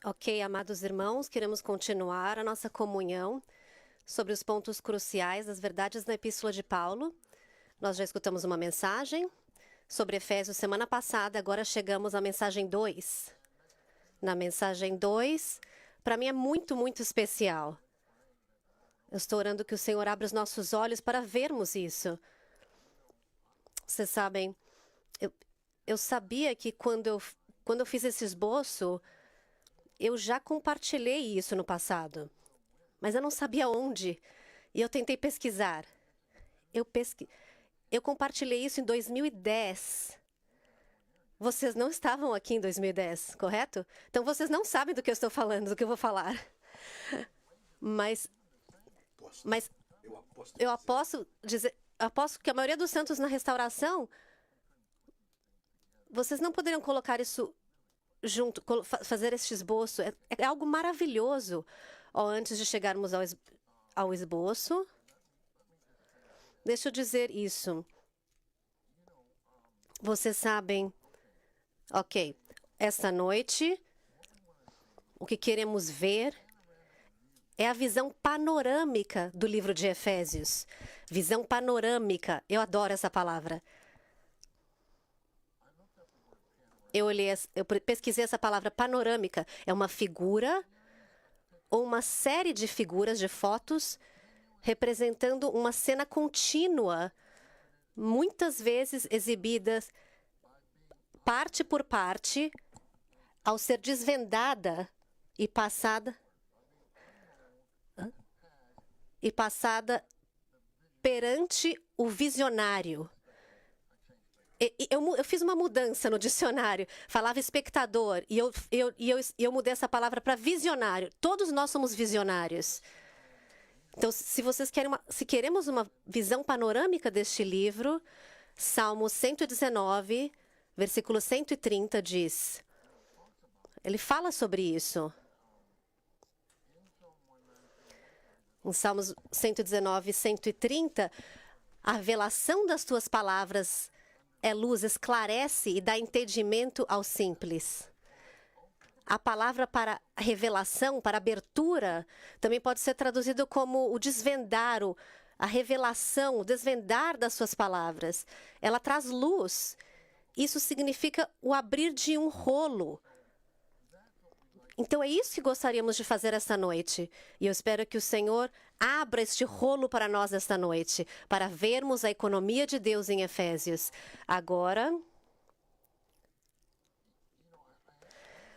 Ok, amados irmãos, queremos continuar a nossa comunhão sobre os pontos cruciais das verdades da Epístola de Paulo. Nós já escutamos uma mensagem sobre Efésios semana passada, agora chegamos à mensagem 2. Na mensagem 2, para mim é muito, muito especial. Eu estou orando que o Senhor abra os nossos olhos para vermos isso. Vocês sabem, eu sabia que quando eu fiz esse esboço, eu já compartilhei isso no passado, mas eu não sabia onde. E eu tentei pesquisar. Eu compartilhei isso em 2010. Vocês não estavam aqui em 2010, correto? Então vocês não sabem do que eu estou falando, do que eu vou falar. Mas eu aposto que a maioria dos santos na restauração, vocês não poderiam colocar isso junto, fazer este esboço. É algo maravilhoso. Antes de chegarmos ao esboço, deixa eu dizer isso. Vocês sabem, ok, esta noite, o que queremos ver é a visão panorâmica do livro de Efésios. Visão panorâmica. Eu adoro essa palavra. Eu pesquisei essa palavra panorâmica. É uma figura ou uma série de figuras, de fotos, representando uma cena contínua, muitas vezes exibidas parte por parte, ao ser desvendada e passada perante o visionário. Eu fiz uma mudança no dicionário. Falava espectador e eu mudei essa palavra para visionário. Todos nós somos visionários. Então, se queremos uma visão panorâmica deste livro, Salmo 119, versículo 130 diz. Ele fala sobre isso. Em Salmos 119, 130, a revelação das tuas palavras é luz, esclarece e dá entendimento ao simples. A palavra para revelação, para abertura, também pode ser traduzido como o desvendar, a revelação, o desvendar das suas palavras. Ela traz luz. Isso significa o abrir de um rolo. Então é isso que gostaríamos de fazer esta noite. E eu espero que o Senhor abra este rolo para nós esta noite, para vermos a economia de Deus em Efésios. Agora,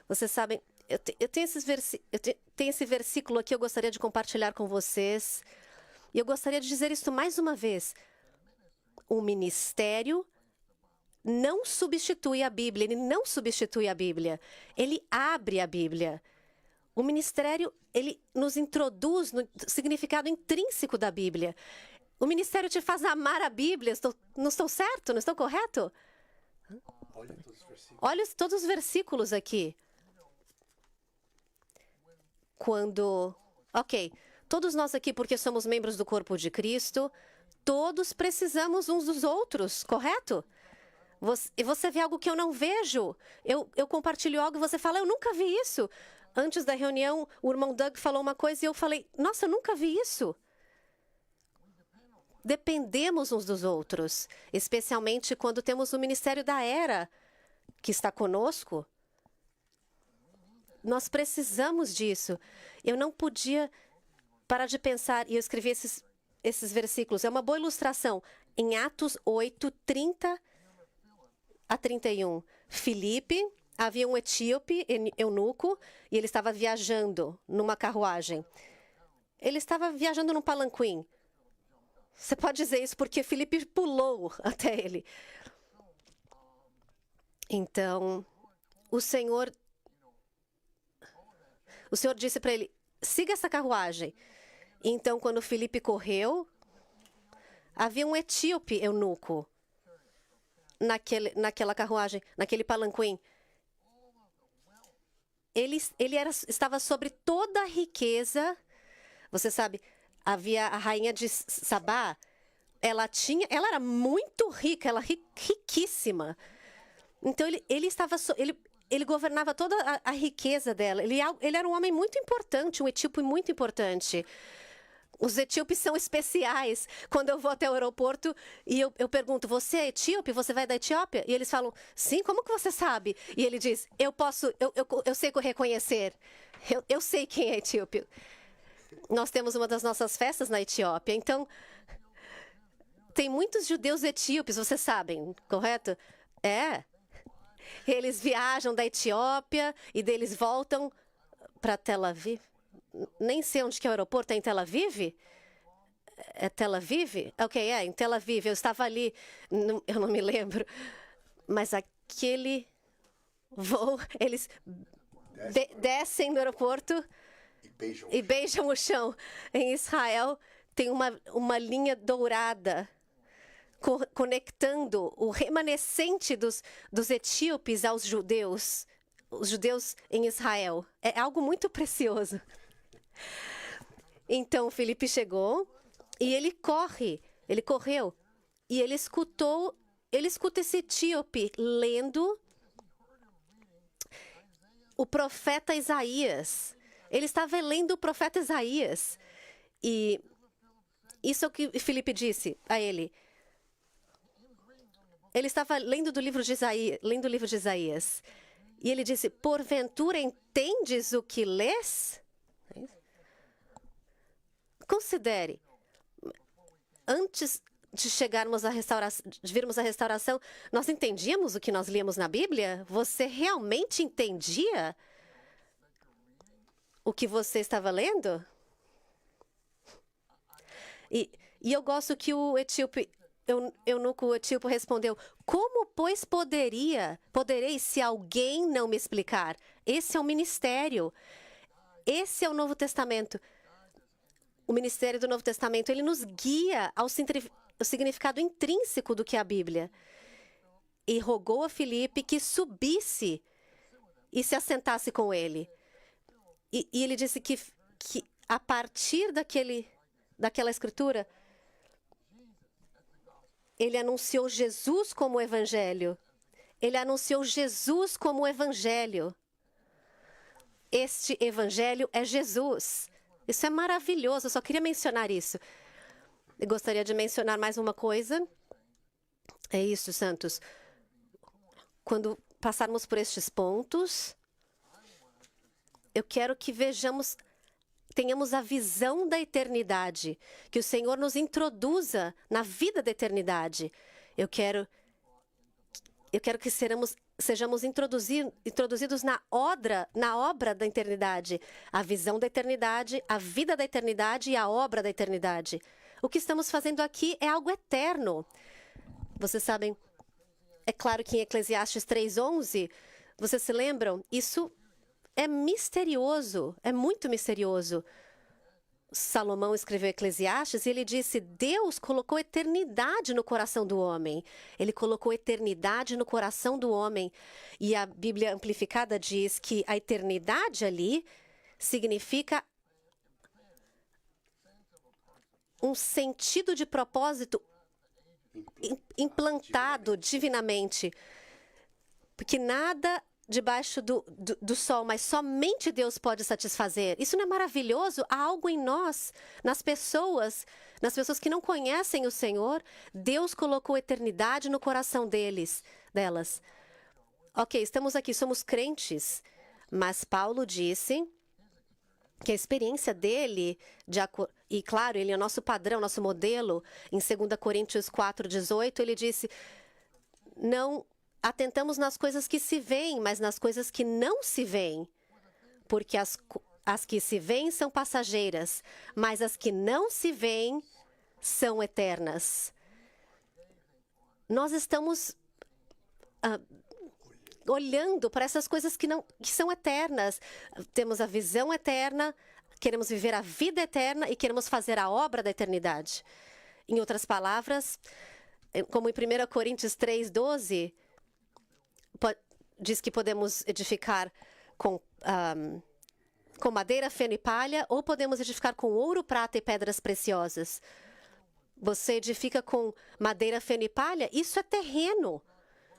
vocês sabem, eu tenho esse versículo aqui, eu gostaria de compartilhar com vocês. E eu gostaria de dizer isso mais uma vez. O ministério não substitui a Bíblia, ele não substitui a Bíblia. Ele abre a Bíblia. O ministério, ele nos introduz no significado intrínseco da Bíblia. O ministério te faz amar a Bíblia. Não estou certo? Não estou correto? Olha todos os versículos aqui. Ok, todos nós aqui, porque somos membros do corpo de Cristo, todos precisamos uns dos outros, correto? Você vê algo que eu não vejo. Eu compartilho algo e você fala, eu nunca vi isso. Antes da reunião, o irmão Doug falou uma coisa e eu falei, nossa, eu nunca vi isso. Dependemos uns dos outros, especialmente quando temos o ministério da Era, que está conosco. Nós precisamos disso. Eu não podia parar de pensar, e eu escrevi esses versículos. É uma boa ilustração. Em Atos 8, 30 a 31. Filipe, havia um etíope, eunuco, e ele estava viajando numa carruagem. Ele estava viajando num palanquim. Você pode dizer isso porque Filipe pulou até ele. Então, o Senhor disse para ele, siga essa carruagem. Então, quando Filipe correu, havia um etíope eunuco naquela carruagem, naquele palanquim. Ele estava sobre toda a riqueza. Você sabe, havia a rainha de Sabá. Ela era muito rica, riquíssima. Então ele ele governava toda a riqueza dela. Ele era um homem muito importante, um etíope muito importante. Os etíopes são especiais. Quando eu vou até o aeroporto e eu pergunto, você é etíope? Você vai da Etiópia? E eles falam, sim, como que você sabe? E ele diz, eu sei reconhecer. Eu sei quem é etíope. Nós temos uma das nossas festas na Etiópia. Então, tem muitos judeus etíopes, vocês sabem, correto? É. Eles viajam da Etiópia e deles voltam para Tel Aviv. Nem sei onde que é o aeroporto, é em Tel Aviv? É Tel Aviv? Ok, em Tel Aviv. Eu estava ali, eu não me lembro. Mas aquele voo, eles descem do aeroporto e beijam o chão. Em Israel, tem uma linha dourada conectando o remanescente dos etíopes aos judeus, os judeus em Israel. É algo muito precioso. Então, Filipe chegou e ele correu, e ele escuta esse etíope lendo o profeta Isaías. Ele estava lendo o profeta Isaías. E isso é o que Filipe disse a ele. Ele estava lendo o livro de Isaías. E ele disse, porventura entendes o que lês? Considere, antes de chegarmos à restauração, de virmos à restauração, nós entendíamos o que nós líamos na Bíblia? Você realmente entendia o que você estava lendo? E eu gosto que o eunuco etíope respondeu, como, pois, poderei se alguém não me explicar? Esse é o ministério. Esse é o Novo Testamento. O ministério do Novo Testamento, ele nos guia ao significado intrínseco do que é a Bíblia. E rogou a Filipe que subisse e se assentasse com ele. E ele disse que a partir daquela escritura, ele anunciou Jesus como o Evangelho. Ele anunciou Jesus como o Evangelho. Este Evangelho é Jesus. Isso é maravilhoso, eu só queria mencionar isso. Eu gostaria de mencionar mais uma coisa. É isso, Santos. Quando passarmos por estes pontos, eu quero que tenhamos a visão da eternidade, que o Senhor nos introduza na vida da eternidade. Eu quero que sejamos introduzidos na obra da eternidade, a visão da eternidade, a vida da eternidade e a obra da eternidade. O que estamos fazendo aqui é algo eterno. Vocês sabem, é claro que em Eclesiastes 3:11, vocês se lembram? Isso é misterioso, é muito misterioso. Salomão escreveu Eclesiastes e ele disse, Deus colocou eternidade no coração do homem. Ele colocou eternidade no coração do homem. E a Bíblia Amplificada diz que a eternidade ali significa um sentido de propósito implantado divinamente. Porque nada debaixo do sol, mas somente Deus pode satisfazer. Isso não é maravilhoso? Há algo em nós, nas pessoas que não conhecem o Senhor. Deus colocou eternidade no coração delas. Ok, estamos aqui, somos crentes, mas Paulo disse que a experiência dele, e claro, ele é nosso padrão, nosso modelo, em 2 Coríntios 4:18, ele disse, não atentamos nas coisas que se veem, mas nas coisas que não se veem. Porque as que se veem são passageiras, mas as que não se veem são eternas. Nós estamos olhando para essas coisas que são eternas. Temos a visão eterna, queremos viver a vida eterna e queremos fazer a obra da eternidade. Em outras palavras, como em 1 Coríntios 3:12, diz que podemos edificar com madeira, feno e palha, ou podemos edificar com ouro, prata e pedras preciosas. Você edifica com madeira, feno e palha, isso é terreno.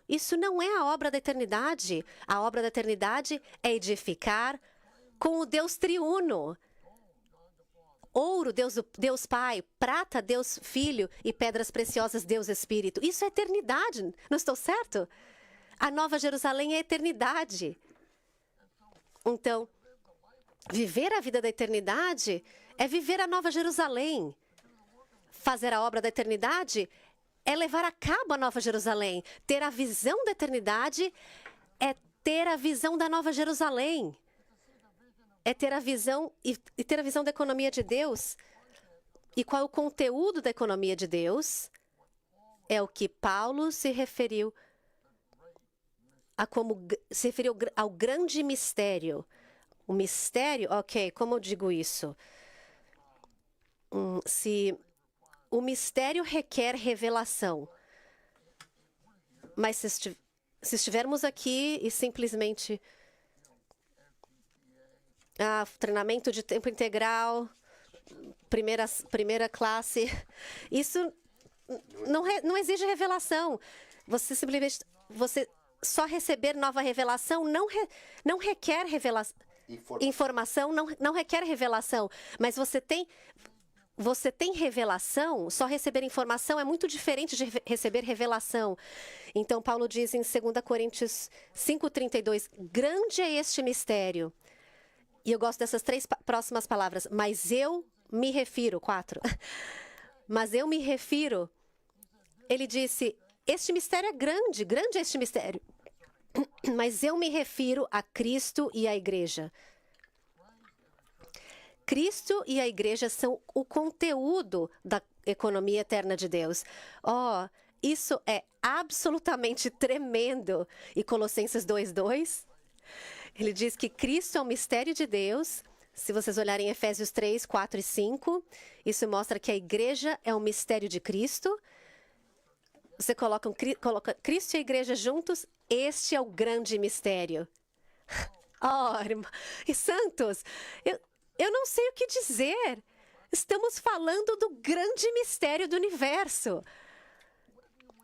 Isso não é a obra da eternidade. A obra da eternidade é edificar com o Deus triuno. Ouro, Deus Pai, prata, Deus Filho e pedras preciosas, Deus Espírito. Isso é eternidade, não estou certo? A Nova Jerusalém é eternidade. Então, viver a vida da eternidade é viver a Nova Jerusalém. Fazer a obra da eternidade é levar a cabo a Nova Jerusalém. Ter a visão da eternidade é ter a visão da Nova Jerusalém. É ter a visão e ter a visão da economia de Deus. E qual é o conteúdo da economia de Deus? É o que Paulo se referiu ao grande mistério. O mistério, ok, como eu digo isso? Se o mistério requer revelação, mas se estivermos aqui e simplesmente treinamento de tempo integral, primeira classe, isso não exige revelação. Você simplesmente só receber nova revelação não requer informação, não requer revelação, mas você tem revelação. Só receber informação é muito diferente de receber revelação. Então, Paulo diz em 2 Coríntios 5:32, grande é este mistério. E eu gosto dessas 3 próximas palavras. Mas eu me refiro, 4. Mas eu me refiro. Ele disse, este mistério é grande, grande é este mistério. Mas eu me refiro a Cristo e à igreja. Cristo e a igreja são o conteúdo da economia eterna de Deus. Isso é absolutamente tremendo. E Colossenses 2:2, ele diz que Cristo é o mistério de Deus. Se vocês olharem Efésios 3, 4 e 5, isso mostra que a igreja é o mistério de Cristo. Você coloca Cristo e a igreja juntos, este é o grande mistério. Irmã e santos, eu não sei o que dizer. Estamos falando do grande mistério do universo.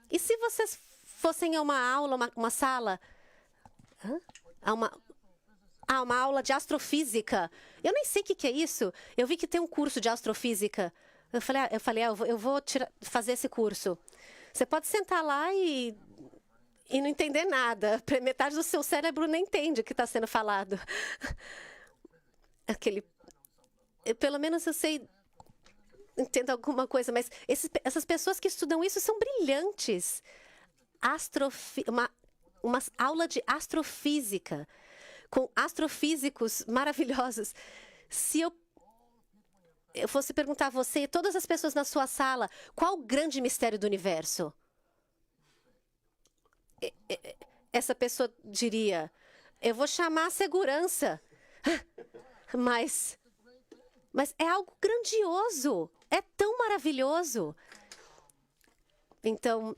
E se vocês fossem a uma aula, uma sala, uma aula de astrofísica, eu nem sei o que é isso. Eu vi que tem um curso de astrofísica. Eu falei, eu vou fazer esse curso. Você pode sentar lá e não entender nada. Metade do seu cérebro não entende o que está sendo falado. Pelo menos eu sei, entendo alguma coisa, mas essas pessoas que estudam isso são brilhantes. Uma aula de astrofísica, com astrofísicos maravilhosos. Se eu fosse perguntar a você e todas as pessoas na sua sala, qual o grande mistério do universo? Essa pessoa diria, eu vou chamar a segurança. Mas é algo grandioso, é tão maravilhoso. Então,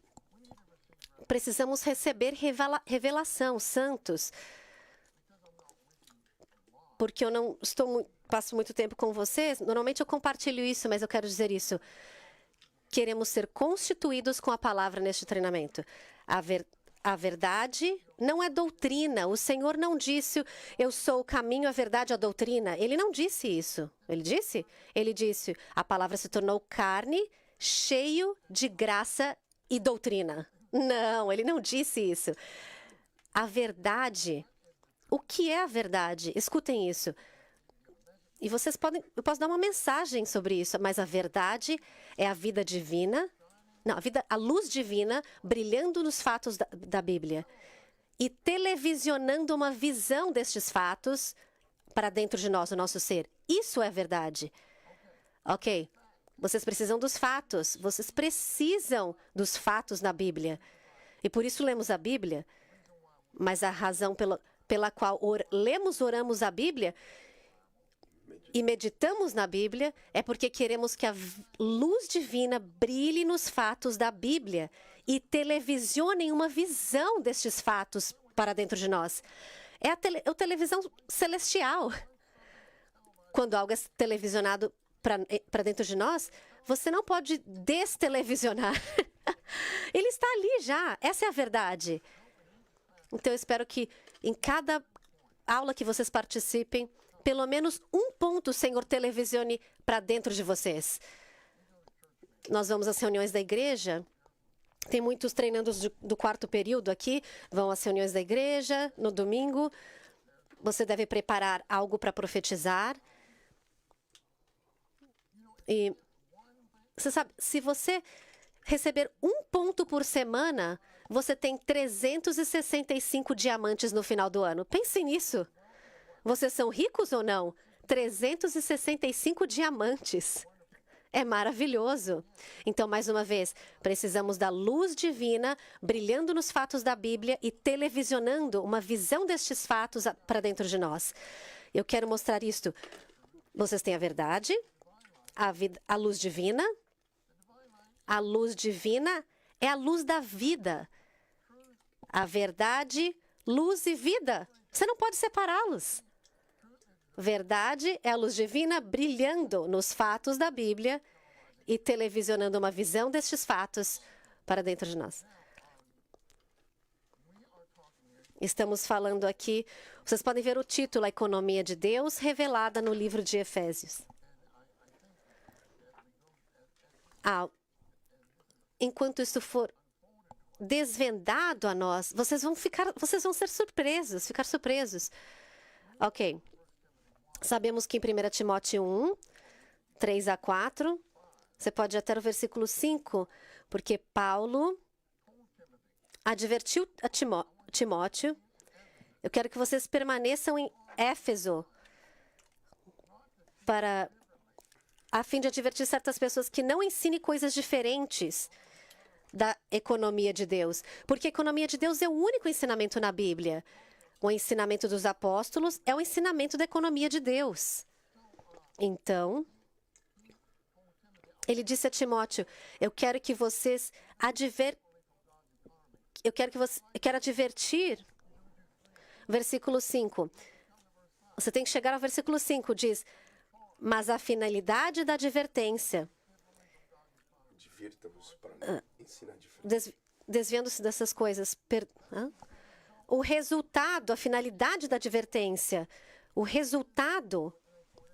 precisamos receber revelação, santos. Porque eu não passo muito tempo com vocês, normalmente eu compartilho isso, mas eu quero dizer isso. Queremos ser constituídos com a palavra neste treinamento. A verdade não é doutrina. O Senhor não disse, eu sou o caminho, a verdade e a doutrina. Ele não disse isso. Ele disse? Ele disse, a palavra se tornou carne, cheio de graça e doutrina. Não, ele não disse isso. A verdade, o que é a verdade? Escutem isso. E eu posso dar uma mensagem sobre isso, mas a verdade é a vida divina. Não, a luz divina brilhando nos fatos da Bíblia e televisionando uma visão destes fatos para dentro de nós, o nosso ser. Isso é verdade. Ok, vocês precisam dos fatos. Vocês precisam dos fatos na Bíblia. E por isso lemos a Bíblia. Mas a razão pela qual oramos a Bíblia e meditamos na Bíblia é porque queremos que a luz divina brilhe nos fatos da Bíblia e televisionem uma visão destes fatos para dentro de nós. É a televisão celestial. Quando algo é televisionado para dentro de nós, você não pode destelevisionar. Ele está ali já. Essa é a verdade. Então, eu espero que em cada aula que vocês participem, pelo menos um ponto o Senhor televisione para dentro de vocês. Nós vamos às reuniões da igreja. Tem muitos treinandos do quarto período aqui, vão às reuniões da igreja no domingo. Você deve preparar algo para profetizar. E você sabe, se você receber um ponto por semana, você tem 365 diamantes no final do ano. Pense nisso. Vocês são ricos ou não? 365 diamantes. É maravilhoso. Então, mais uma vez, precisamos da luz divina brilhando nos fatos da Bíblia e televisionando uma visão destes fatos para dentro de nós. Eu quero mostrar isto. Vocês têm a verdade, a luz divina. A luz divina é a luz da vida. A verdade, luz e vida. Você não pode separá-los. Verdade é a luz divina brilhando nos fatos da Bíblia e televisionando uma visão destes fatos para dentro de nós. Estamos falando aqui, vocês podem ver o título, A Economia de Deus, revelada no livro de Efésios. Enquanto isso for desvendado a nós, vocês vão ser surpresos, ficar surpresos. Ok. Sabemos que em 1 Timóteo 1, 3 a 4, você pode ir até o versículo 5, porque Paulo advertiu a Timóteo. Eu quero que vocês permaneçam em Éfeso a fim de advertir certas pessoas que não ensinem coisas diferentes da economia de Deus. Porque a economia de Deus é o único ensinamento na Bíblia. O ensinamento dos apóstolos é o ensinamento da economia de Deus. Então, ele disse a Timóteo, eu quero advertir. Versículo 5. Você tem que chegar ao versículo 5, diz, mas a finalidade da advertência. Divirta-vos para ensinar diferente. Desviando-se dessas coisas. O resultado, a finalidade da advertência, o resultado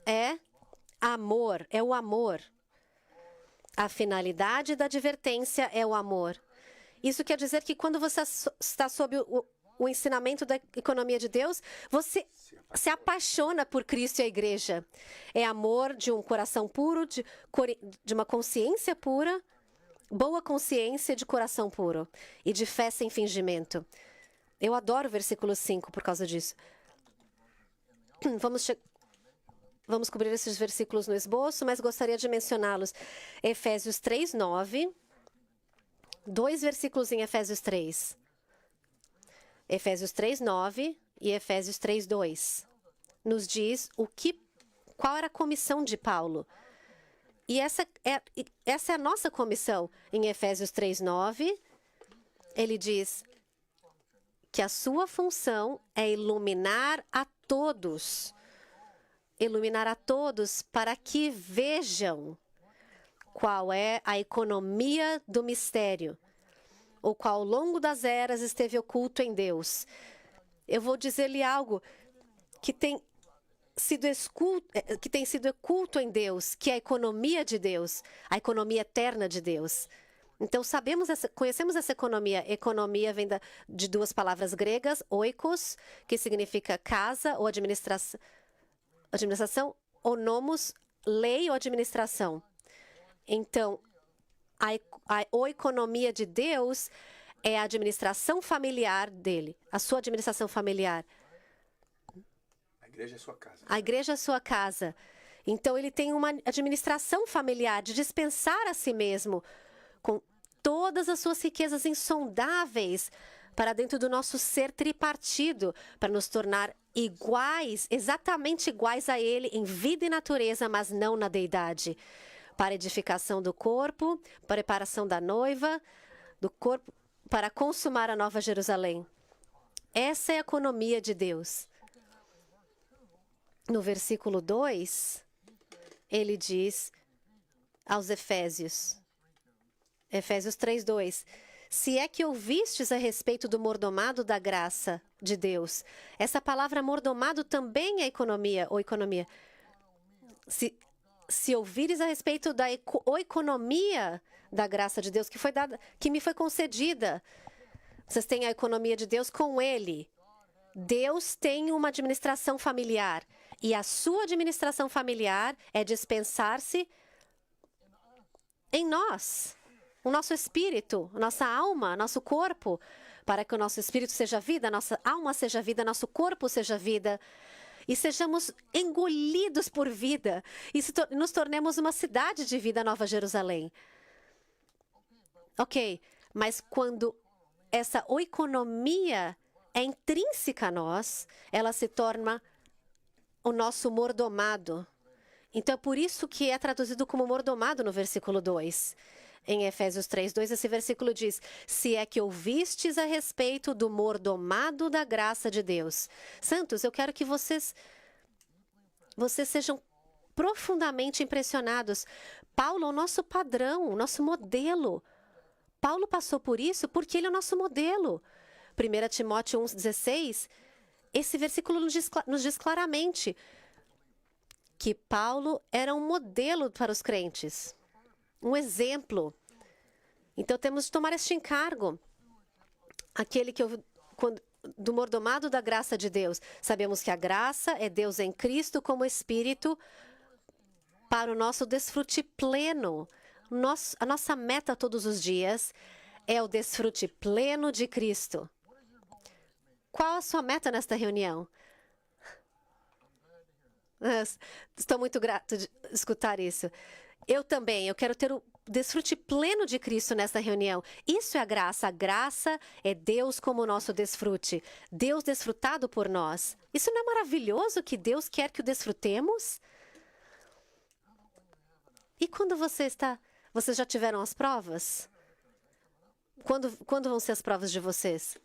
é amor, é o amor. A finalidade da advertência é o amor. Isso quer dizer que quando você está sob o ensinamento da economia de Deus, você se apaixona por Cristo e a igreja. É amor de um coração puro, de uma consciência pura, boa consciência de coração puro e de fé sem fingimento. Eu adoro o versículo 5 por causa disso. Vamos cobrir esses versículos no esboço, mas gostaria de mencioná-los. Efésios 3, 9. 2 versículos em Efésios 3. Efésios 3, 9 e Efésios 3, 2. Nos diz qual era a comissão de Paulo. E essa é a nossa comissão. Em Efésios 3, 9, ele diz que a sua função é iluminar a todos. Iluminar a todos para que vejam qual é a economia do mistério, o qual ao longo das eras esteve oculto em Deus. Eu vou dizer-lhe algo que tem sido oculto em Deus, que é a economia de Deus, a economia eterna de Deus. Então, conhecemos essa economia. Economia vem de duas palavras gregas, oikos, que significa casa ou administração, nomos, lei ou administração. Então, a economia de Deus é a administração familiar dele, a sua administração familiar. A igreja é sua casa. A igreja é sua casa. Então, ele tem uma administração familiar de dispensar a si mesmo com todas as suas riquezas insondáveis para dentro do nosso ser tripartido, para nos tornar iguais, exatamente iguais a Ele em vida e natureza, mas não na deidade. Para edificação do corpo, preparação da noiva, do corpo, para consumar a Nova Jerusalém. Essa é a economia de Deus. No versículo 2, ele diz aos Efésios 3, 2, Se é que ouvistes a respeito do mordomado da graça de Deus. Essa palavra mordomado também é economia, ou economia. Se ouvires a respeito da economia da graça de Deus que me foi concedida. Vocês têm a economia de Deus com Ele. Deus tem uma administração familiar. E a sua administração familiar é dispensar-se em nós. O nosso espírito, nossa alma, nosso corpo. Para que o nosso espírito seja vida, nossa alma seja vida, nosso corpo seja vida. E sejamos engolidos por vida. E nos tornemos uma cidade de vida, Nova Jerusalém. Ok, mas quando essa oikonomia é intrínseca a nós, ela se torna o nosso mordomado. Então, é por isso que é traduzido como mordomado no versículo 2. Em Efésios 3:2, esse versículo diz: se é que ouvistes a respeito do mordomado da graça de Deus. Santos, eu quero que vocês sejam profundamente impressionados. Paulo é o nosso padrão, o nosso modelo. Paulo passou por isso porque ele é o nosso modelo. 1 Timóteo 1:16, esse versículo nos diz claramente que Paulo era um modelo para os crentes. Um exemplo. Então temos de tomar este encargo. Aquele que do mordomado da graça de Deus. Sabemos que a graça é Deus em Cristo como Espírito para o nosso desfrute pleno. A nossa meta todos os dias é o desfrute pleno de Cristo. Qual a sua meta nesta reunião? Estou muito grato de escutar isso. Eu também, eu quero ter o desfrute pleno de Cristo nesta reunião. Isso é a graça. A graça é Deus como nosso desfrute. Deus desfrutado por nós. Isso não é maravilhoso que Deus quer que o desfrutemos? E quando vocês já tiveram as provas? Quando vão ser as provas de vocês?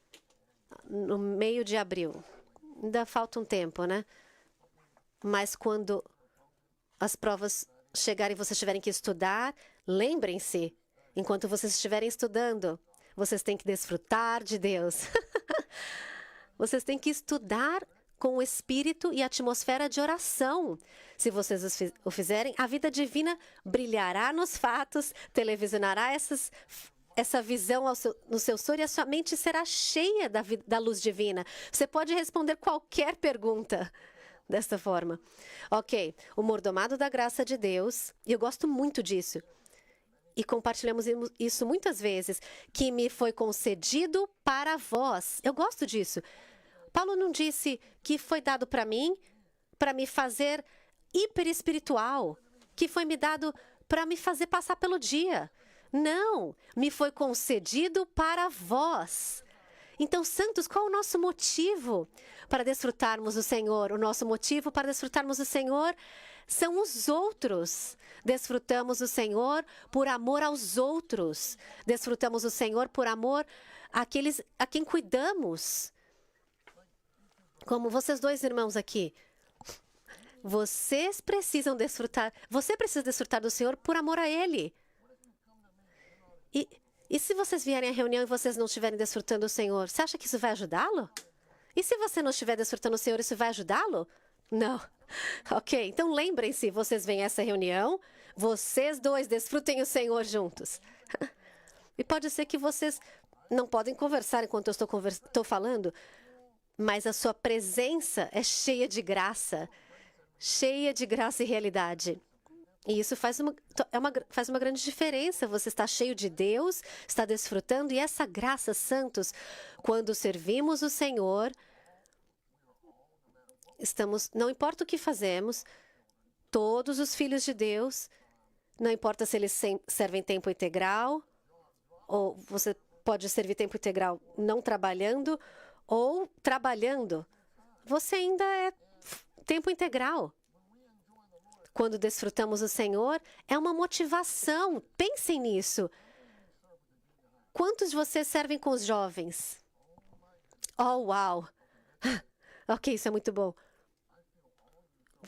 No meio de abril. Ainda falta um tempo, né? Mas quando as provas chegarem e vocês tiverem que estudar, lembrem-se, enquanto vocês estiverem estudando, vocês têm que desfrutar de Deus. Vocês têm que estudar com o espírito e a atmosfera de oração. Se vocês o fizerem, a vida divina brilhará nos fatos, televisionará essa visão no seu sonho e a sua mente será cheia da luz divina. Você pode responder qualquer pergunta desta forma. Ok, o mordomado da graça de Deus, e eu gosto muito disso, e compartilhamos isso muitas vezes, que me foi concedido para vós. Eu gosto disso. Paulo não disse que foi dado para mim para me fazer hiperespiritual, que foi me dado para me fazer passar pelo dia. Não, me foi concedido para vós. Então, santos, qual é o nosso motivo para desfrutarmos o Senhor? O nosso motivo para desfrutarmos o Senhor são os outros. Desfrutamos o Senhor por amor aos outros. Desfrutamos o Senhor por amor àqueles a quem cuidamos. Como vocês dois irmãos aqui. Vocês precisam desfrutar. Você precisa desfrutar do Senhor por amor a Ele. E se vocês vierem à reunião e vocês não estiverem desfrutando do Senhor, você acha que isso vai ajudá-lo? E se você não estiver desfrutando do Senhor, isso vai ajudá-lo? Não. Ok, então lembrem-se, vocês vêm a essa reunião, vocês dois desfrutem o Senhor juntos. E pode ser que vocês não podem conversar enquanto eu estou falando, mas a sua presença é cheia de graça e realidade. E isso faz uma grande diferença. Você está cheio de Deus, está desfrutando. E essa graça, santos, quando servimos o Senhor, não importa o que fazemos, todos os filhos de Deus, não importa se eles servem tempo integral, ou você pode servir tempo integral não trabalhando, ou trabalhando. Você ainda é tempo integral. Quando desfrutamos o Senhor, é uma motivação. Pensem nisso. Quantos de vocês servem com os jovens? Oh, uau! Ok, isso é muito bom.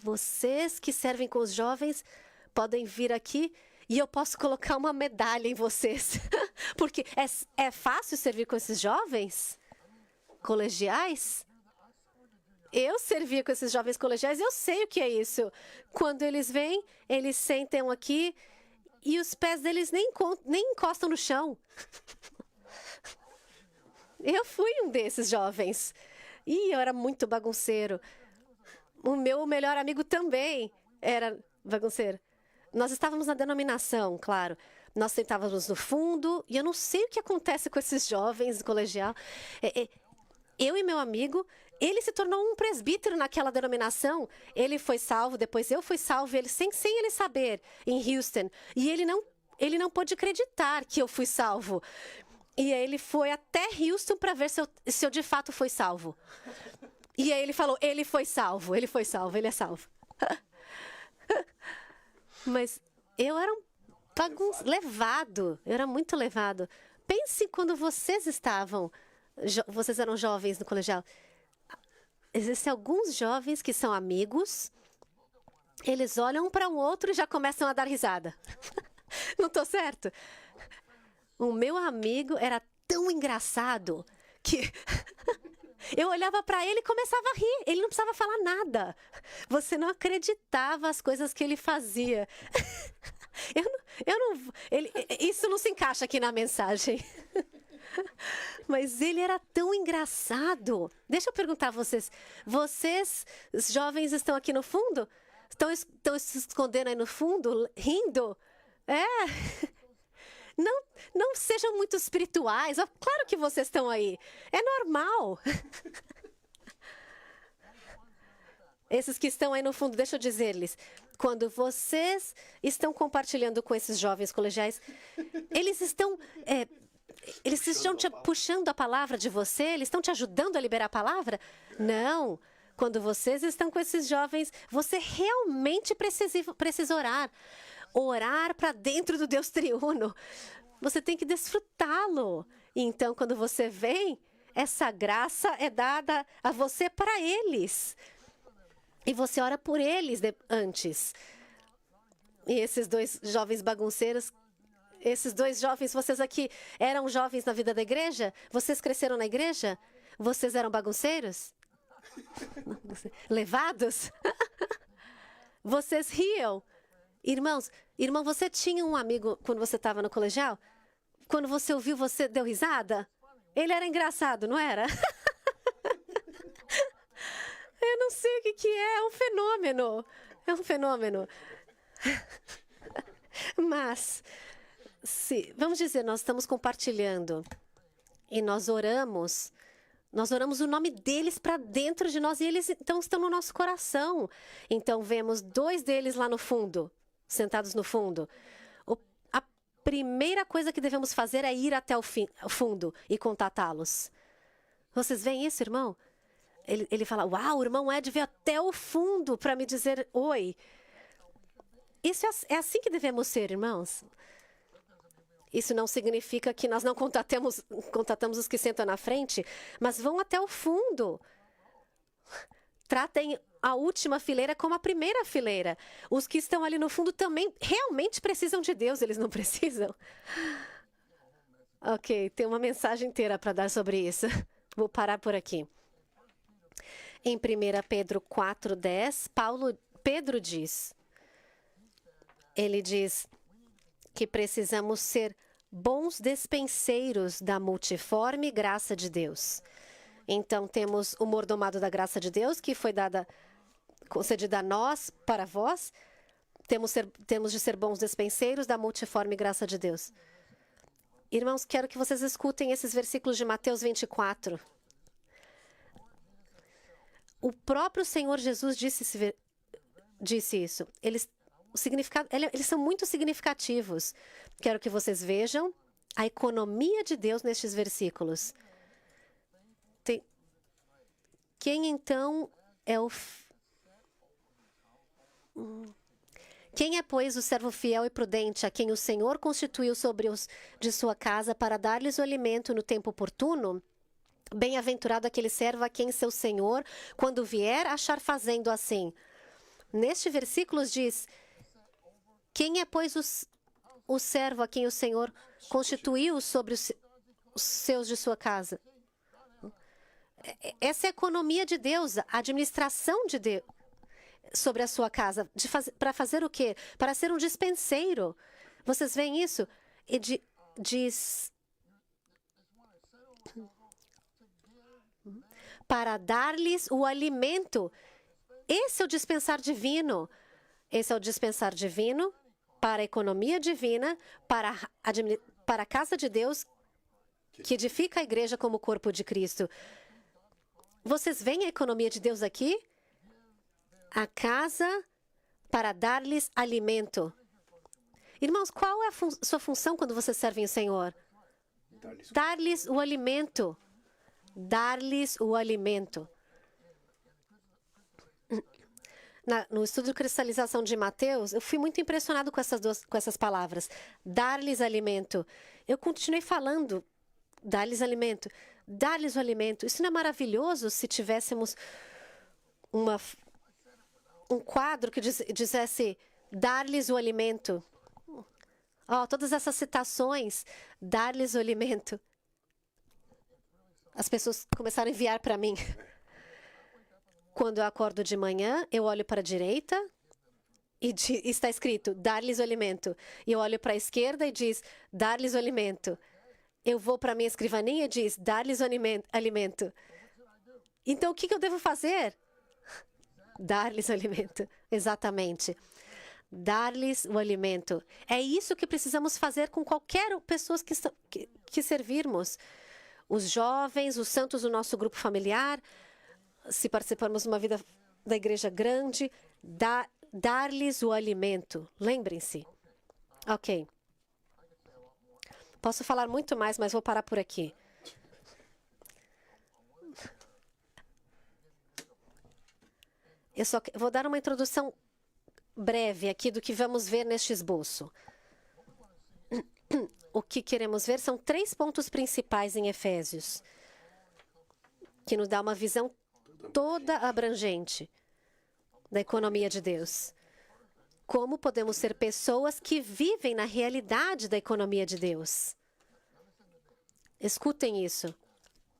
Vocês que servem com os jovens podem vir aqui e eu posso colocar uma medalha em vocês. Porque é fácil servir com esses jovens colegiais? Eu servia com esses jovens colegiais, eu sei o que é isso. Quando eles vêm, eles sentam aqui e os pés deles nem encostam no chão. Eu fui um desses jovens. E eu era muito bagunceiro. O meu melhor amigo também era bagunceiro. Nós estávamos na denominação, claro. Nós sentávamos no fundo e eu não sei o que acontece com esses jovens do colegial. Eu e meu amigo, ele se tornou um presbítero naquela denominação. Ele foi salvo, depois eu fui salvo, ele sem ele saber, em Houston. E ele não pôde acreditar que eu fui salvo. E aí ele foi até Houston para ver se eu de fato fui salvo. E aí ele falou, ele foi salvo, ele é salvo. Mas eu era um levado, eu era muito levado. Pense quando vocês eram jovens no colegial. Existem alguns jovens que são amigos, eles olham um para o outro e já começam a dar risada. Não estou certo? O meu amigo era tão engraçado que eu olhava para ele e começava a rir. Ele não precisava falar nada. Você não acreditava as coisas que ele fazia. Isso não se encaixa aqui na mensagem. Mas ele era tão engraçado. Deixa eu perguntar a vocês. Vocês, jovens, estão aqui no fundo? Estão se escondendo aí no fundo, rindo? Não sejam muito espirituais. Claro que vocês estão aí. É normal. Esses que estão aí no fundo, deixa eu dizer-lhes. Quando vocês estão compartilhando com esses jovens colegiais, eles estão te puxando a palavra de você? Eles estão te ajudando a liberar a palavra? Não. Quando vocês estão com esses jovens, você realmente precisa orar. Orar para dentro do Deus triuno. Você tem que desfrutá-lo. Então, quando você vem, essa graça é dada a você para eles. E você ora por eles antes. E esses dois jovens bagunceiros, esses dois jovens, vocês aqui eram jovens na vida da igreja? Vocês cresceram na igreja? Vocês eram bagunceiros? Levados? Vocês riam? Irmão, você tinha um amigo quando você estava no colegial? Quando você ouviu, você deu risada? Ele era engraçado, não era? Eu não sei o que é um fenômeno. É um fenômeno. Mas, vamos dizer, nós estamos compartilhando e nós oramos o nome deles para dentro de nós e eles então estão no nosso coração. Então, vemos dois deles lá no fundo, sentados no fundo. A primeira coisa que devemos fazer é ir até o fundo e contatá-los. Vocês veem isso, irmão? Ele fala, uau, o irmão Ed veio até o fundo para me dizer oi. Isso é assim que devemos ser, irmãos. Isso não significa que nós não contatamos os que sentam na frente, mas vão até o fundo. Tratem a última fileira como a primeira fileira. Os que estão ali no fundo também realmente precisam de Deus, eles não precisam? Ok, tem uma mensagem inteira para dar sobre isso. Vou parar por aqui. Em 1 Pedro 4:10, Pedro diz, ele diz que precisamos ser bons despenseiros da multiforme graça de Deus. Então, temos o mordomado da graça de Deus, que foi concedida a nós, para vós. Temos de ser bons despenseiros da multiforme graça de Deus. Irmãos, quero que vocês escutem esses versículos de Mateus 24. O próprio Senhor Jesus disse isso. Eles são muito significativos. Quero que vocês vejam a economia de Deus nestes versículos. Quem então é o... Quem é, pois, o servo fiel e prudente, a quem o Senhor constituiu sobre os de sua casa para dar-lhes o alimento no tempo oportuno? Bem-aventurado aquele servo a quem seu senhor, quando vier, achar fazendo assim. Neste versículo diz, quem é, pois, o servo a quem o Senhor constituiu sobre os seus de sua casa. Essa é a economia de Deus, a administração de Deus sobre a sua casa. Para fazer o quê? Para ser um dispenseiro. Vocês veem isso? E diz... Para dar-lhes o alimento. Esse é o dispensar divino. Esse é o dispensar divino para a economia divina, para a casa de Deus, que edifica a igreja como corpo de Cristo. Vocês veem a economia de Deus aqui? A casa para dar-lhes alimento. Irmãos, qual é a sua função quando vocês servem o Senhor? Dar-lhes o alimento. Dar-lhes o alimento. No estudo de cristalização de Mateus, eu fui muito impressionado com essas palavras. Dar-lhes alimento. Eu continuei falando, dar-lhes alimento. Dar-lhes o alimento. Isso não é maravilhoso se tivéssemos um quadro que dissesse dar-lhes o alimento. Todas essas citações, dar-lhes o alimento. As pessoas começaram a enviar para mim. Quando eu acordo de manhã, eu olho para a direita e está escrito, dar-lhes o alimento. E eu olho para a esquerda e diz, dar-lhes o alimento. Eu vou para a minha escrivaninha e diz, dar-lhes o alimento. Então, o que eu devo fazer? Dar-lhes o alimento. Exatamente. Dar-lhes o alimento. É isso que precisamos fazer com qualquer pessoa que servirmos. Os jovens, os santos do nosso grupo familiar, se participarmos de uma vida da igreja grande, dar-lhes o alimento. Lembrem-se. Ok. Posso falar muito mais, mas vou parar por aqui. Eu só vou dar uma introdução breve aqui do que vamos ver neste esboço. O que queremos ver são 3 pontos principais em Efésios, que nos dá uma visão toda abrangente da economia de Deus. Como podemos ser pessoas que vivem na realidade da economia de Deus? Escutem isso.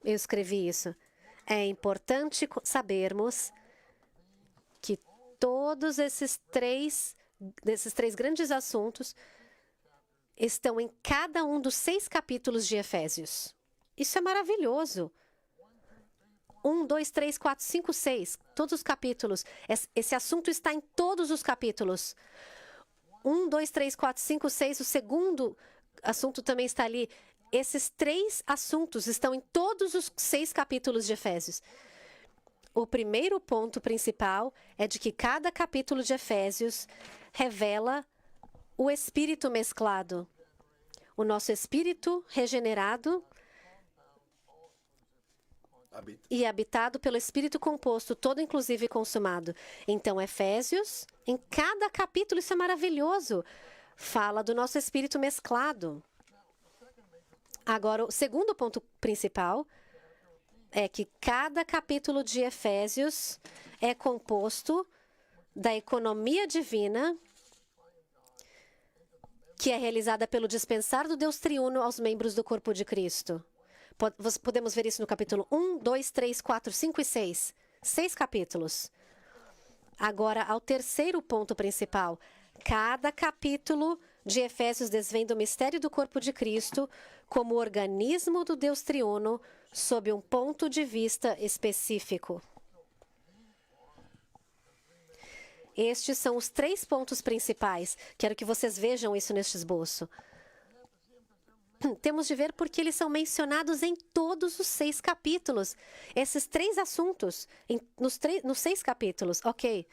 Eu escrevi isso. É importante sabermos que todos esses três grandes assuntos estão em cada um dos 6 capítulos de Efésios. Isso é maravilhoso. 1, 2, 3, 4, 5, 6. Todos os capítulos. Esse assunto está em todos os capítulos. 1, 2, 3, 4, 5, 6. O segundo assunto também está ali. Esses 3 assuntos estão em todos os 6 capítulos de Efésios. O primeiro ponto principal é de que cada capítulo de Efésios revela o espírito mesclado. O nosso espírito regenerado e habitado pelo Espírito composto, todo inclusive e consumado. Então, Efésios, em cada capítulo, isso é maravilhoso, fala do nosso espírito mesclado. Agora, o segundo ponto principal é que cada capítulo de Efésios é composto da economia divina que é realizada pelo dispensar do Deus triuno aos membros do corpo de Cristo. Podemos ver isso no capítulo 1, 2, 3, 4, 5 e 6. 6 capítulos. Agora, ao terceiro ponto principal. Cada capítulo de Efésios desvenda o mistério do corpo de Cristo como organismo do Deus triuno sob um ponto de vista específico. Estes são os 3 pontos principais. Quero que vocês vejam isso neste esboço. Temos de ver porque eles são mencionados em todos os 6 capítulos. Esses 3 assuntos, nos 6 capítulos. Ok.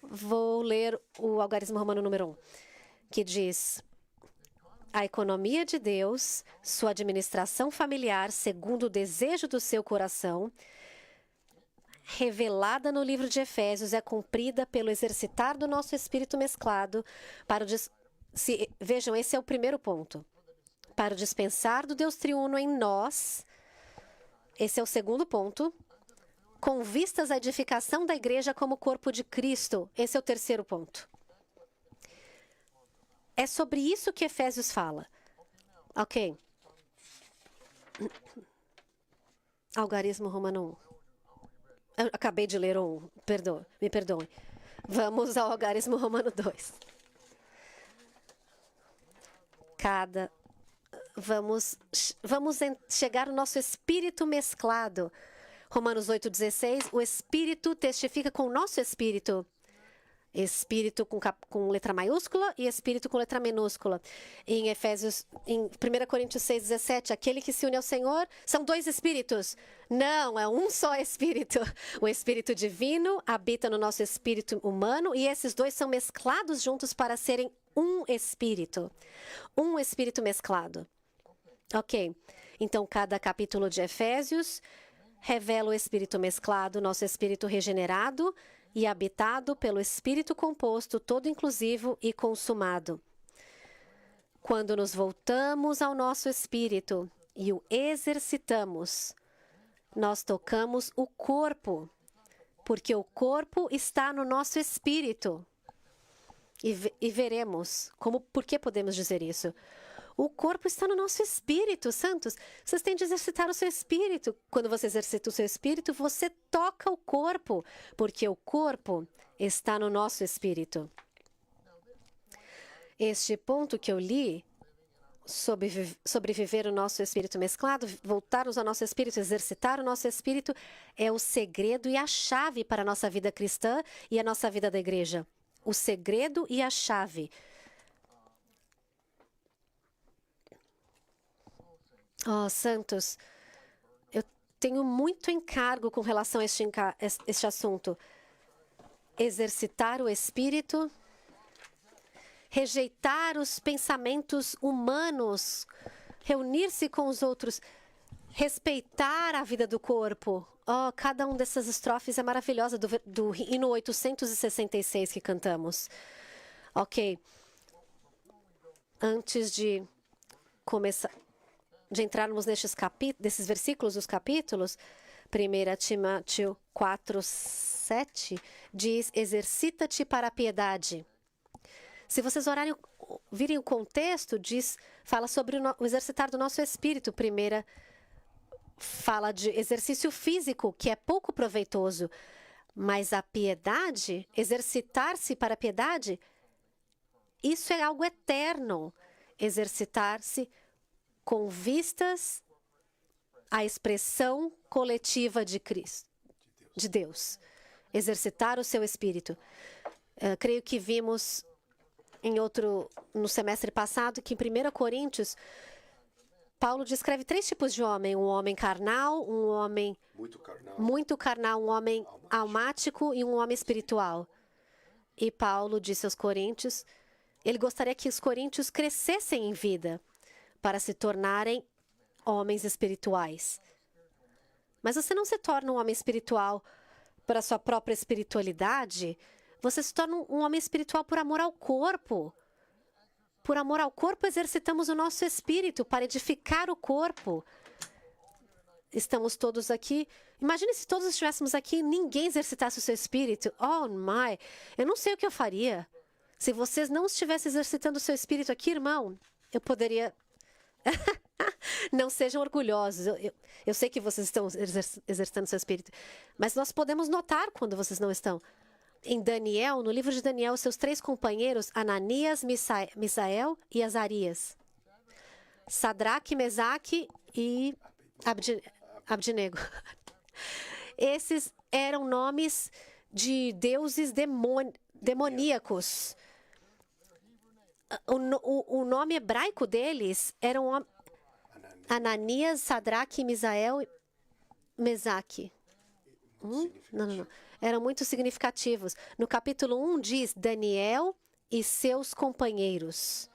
Vou ler o Algarismo Romano número 1, que diz: a economia de Deus, sua administração familiar segundo o desejo do seu coração, revelada no livro de Efésios, é cumprida pelo exercitar do nosso espírito mesclado para vejam, esse é o primeiro ponto. Para o dispensar do Deus triuno em nós, esse é o segundo ponto, com vistas à edificação da igreja como corpo de Cristo, esse é o terceiro ponto. É sobre isso que Efésios fala. Ok. Algarismo Romano 1. Eu acabei de ler o 1. Me perdoe. Vamos ao algarismo Romano 2. Vamos chegar no nosso espírito mesclado. Romanos 8,16. O espírito testifica com o nosso espírito. Espírito com letra maiúscula e espírito com letra minúscula. Em 1 Coríntios 6,17, aquele que se une ao Senhor são dois espíritos. Não, é um só espírito. O espírito divino habita no nosso espírito humano e esses dois são mesclados juntos para serem um espírito. Um espírito mesclado. Ok. Então, cada capítulo de Efésios revela o espírito mesclado, nosso espírito regenerado e habitado pelo Espírito composto, todo inclusivo e consumado. Quando nos voltamos ao nosso espírito e o exercitamos, nós tocamos o corpo, porque o corpo está no nosso espírito. E veremos por que podemos dizer isso. O corpo está no nosso espírito, santos. Vocês têm de exercitar o seu espírito. Quando você exercita o seu espírito, você toca o corpo, porque o corpo está no nosso espírito. Este ponto que eu li sobre viver o nosso espírito mesclado, voltarmos ao nosso espírito, exercitar o nosso espírito, é o segredo e a chave para a nossa vida cristã e a nossa vida da igreja. O segredo e a chave. Oh, santos, eu tenho muito encargo com relação a este assunto. Exercitar o espírito, rejeitar os pensamentos humanos, reunir-se com os outros, respeitar a vida do corpo. Oh, cada uma dessas estrofes é maravilhosa do hino 866 que cantamos. Ok. Antes de começar, de entrarmos nesses versículos dos capítulos, 1 Timóteo 4:7 diz: exercita-te para a piedade. Se vocês virem o contexto, fala sobre o exercitar do nosso espírito. Primeira fala de exercício físico, que é pouco proveitoso, mas a piedade, exercitar-se para a piedade, isso é algo eterno. Exercitar-se com vistas à expressão coletiva de Cristo, de Deus. Exercitar o seu espírito. Creio que vimos no semestre passado que em 1 Coríntios, Paulo descreve 3 tipos de homem. Um homem carnal, um homem muito carnal, um homem almático e um homem espiritual. E Paulo disse aos coríntios, ele gostaria que os coríntios crescessem em vida para se tornarem homens espirituais. Mas você não se torna um homem espiritual para a sua própria espiritualidade. Você se torna um homem espiritual por amor ao corpo. Por amor ao corpo, exercitamos o nosso espírito para edificar o corpo. Estamos todos aqui. Imagine se todos estivéssemos aqui e ninguém exercitasse o seu espírito. Oh, my! Eu não sei o que eu faria. Se vocês não estivessem exercitando o seu espírito aqui, irmão, eu poderia... Não sejam orgulhosos. Eu sei que vocês estão exercitando seu espírito, mas nós podemos notar quando vocês não estão. Em Daniel, no livro de Daniel, seus 3 companheiros, Ananias, Misael e Azarias. Sadraque, Mesaque e Abdinego. Esses eram nomes de deuses demoníacos. O nome hebraico deles eram Ananias, Sadraque, Misael e Mesaque. Não. Eram muito significativos. No capítulo 1 diz Daniel e seus companheiros.